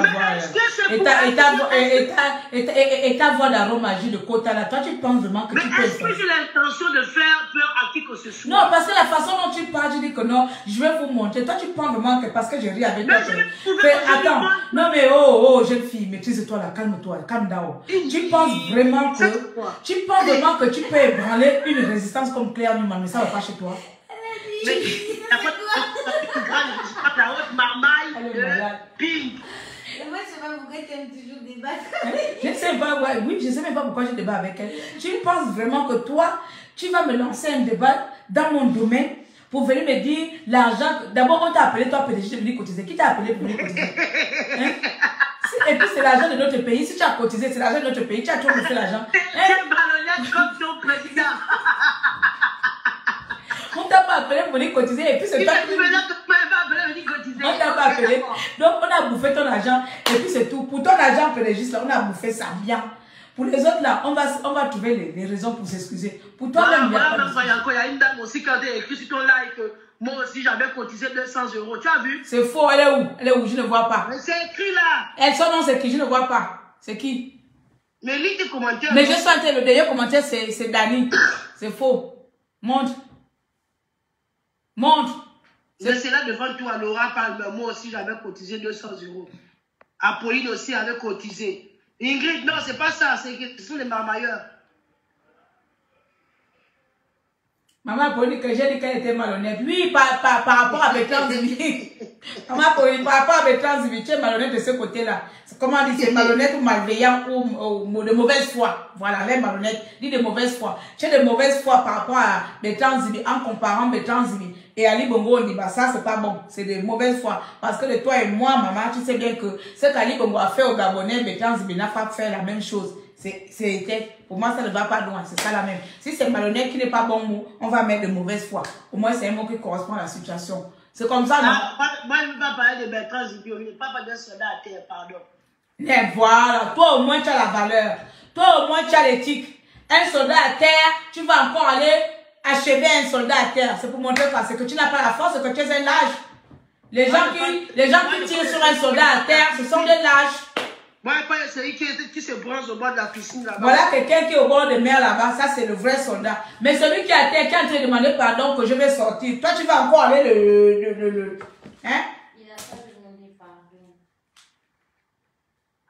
voix d'aromagie de quota là. Toi, tu penses vraiment que tu peux. Mais est-ce que j'ai l'intention de faire peur à qui que ce soit? Non, parce que la façon dont tu parles, je dis que non, je vais vous montrer. Toi, tu penses vraiment que parce que je ris avec toi. Attends, non mais oh, jeune fille, maîtrise-toi là, calme-toi, calme down. Tu penses vraiment que tu peux ébranler une résistance comme Claire Newman, mais ça va pas chez toi. Mais la haute marmaille de Pink. Moi, je sais pas pourquoi tu aimes toujours débattre. Je ne sais pas, oui, je ne sais même pas pourquoi je débat avec elle. Tu penses vraiment que toi, tu vas me lancer un débat dans mon domaine pour venir me dire l'argent. D'abord, on t'a appelé, toi, PDG, de venir cotiser. Qui t'a appelé pour venir cotiser? Et puis, c'est l'argent de notre pays. Si tu as cotisé, c'est l'argent de notre pays. Tu as toujours fait l'argent. Tu es ballonnette comme ton président. On t'a pas appelé pour venir cotiser et puis c'est toi qui... On t'a pas appelé. Donc on a bouffé ton argent et puis c'est tout. Pour ton argent, juste là, on a bouffé ça bien. Pour les autres là, on va trouver les raisons pour s'excuser. Pour toi même, il y a une dame aussi qui a écrit sur ton like. Moi aussi j'avais cotisé 200 €. Tu as vu? C'est faux, elle est où? Elle est où? Je ne vois pas. Mais c'est écrit là. Son nom c'est qui? Je ne vois pas. C'est qui? Mais lis tes commentaires. Mais je sentais le dernier commentaire, c'est Dani. C'est faux. Montre. Montre. C'est là devant toi, Laura parle. Moi aussi, j'avais cotisé 200 €. Apolline aussi avait cotisé. Ingrid, non, c'est pas ça. Ce sont les marmailleurs. Maman Apolline, que j'ai dit qu'elle était malhonnête. Oui, par rapport à Bertrand Zibi. Maman Apolline, par rapport à Bertrand Zibi, tu es malhonnête de ce côté-là. Comment on dit, c'est malhonnête ou malveillant ou de mauvaise foi. Voilà, elle est malhonnête. Dit de mauvaise foi. Tu es de mauvaise foi par rapport à Bertrand Zibi en comparant Bertrand Zibi et Ali Bongo. On dit, bah ça, c'est pas bon. C'est de mauvaise foi. Parce que de toi et moi, maman, tu sais bien que ce qu'Ali Bongo a fait au Gabonais, Bertrand Zibi n'a pas fait la même chose. Pour moi, ça ne va pas loin. C'est ça la même. Si c'est malhonnête qui n'est pas bon mot, on va mettre de mauvaise foi. Au moins, c'est un mot qui correspond à la situation. C'est comme ça, non? Moi, je ne veux pas parler de Bertrand Zibi. Je ne veux pas parler d'un soldat à terre, pardon. Mais voilà, toi au moins tu as la valeur. Toi au moins tu as l'éthique. Un soldat à terre, tu vas encore aller achever un soldat à terre. C'est pour montrer parce que tu n'as pas la force, que tu es un lâche. Les gens qui tirent sur un soldat à terre, ce sont des lâches. Moi, c'est celui qui se bronze au bord de la piscine là-bas. Voilà quelqu'un qui est au bord de mer là-bas, ça c'est le vrai soldat. Mais celui qui est à terre, qui est en train de demander pardon que je vais sortir, toi tu vas encore aller hein? Il a pas demandé pardon.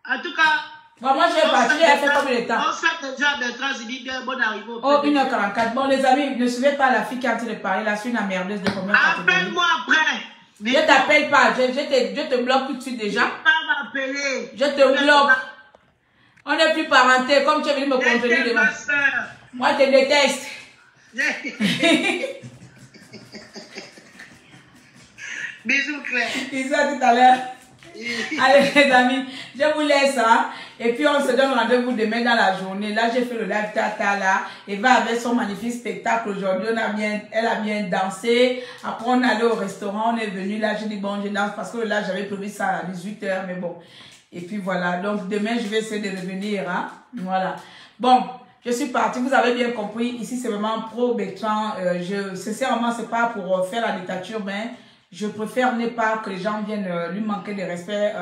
En tout cas, bon, moi je vais partir, elle fait combien de temps? On souhaite déjà à Bertrand Zibi bien bon arrivée au Oh, 1h44. Bon, les amis, ne suivez pas la fille qui est en train de parler. La suite, la merdeuse de combien de catégories? Appelle-moi après. Je ne t'appelle pas. Je te bloque tout de suite déjà. Pas m'appeler. Je te bloque. On n'est plus parenté. Comme tu es venu me contenir devant. Moi, je te déteste. Bisous, Claire. Bisous à tout à l'heure. Allez, les amis, je vous laisse. Hein? Et puis, on se donne rendez-vous demain dans la journée. Là, j'ai fait le live Tata là. Eva avait son magnifique spectacle aujourd'hui. Elle a bien dansé. Après, on est allé au restaurant. On est venu là. J'ai dit, bon, je danse parce que là, j'avais prévu ça à 18 h. Mais bon. Et puis, voilà. Donc, demain, je vais essayer de revenir. Hein? Voilà. Bon. Je suis partie, vous avez bien compris. Ici, c'est vraiment pro-Bertrand. Sincèrement, c'est pas pour faire la dictature, mais je préfère ne pas que les gens viennent lui manquer de respect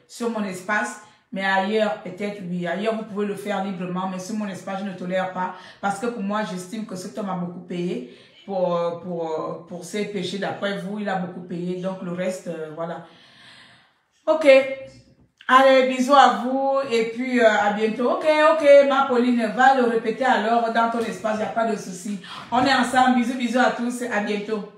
sur mon espace. Mais ailleurs, peut-être, oui. Ailleurs, vous pouvez le faire librement, mais sur mon espace, je ne tolère pas. Parce que pour moi, j'estime que cet homme a beaucoup payé pour ses péchés. D'après vous, il a beaucoup payé. Donc, le reste, voilà. Ok. Allez, bisous à vous et puis à bientôt. Ok, ma Pauline, va le répéter alors dans ton espace, il n'y a pas de souci. On est ensemble, bisous à tous, à bientôt.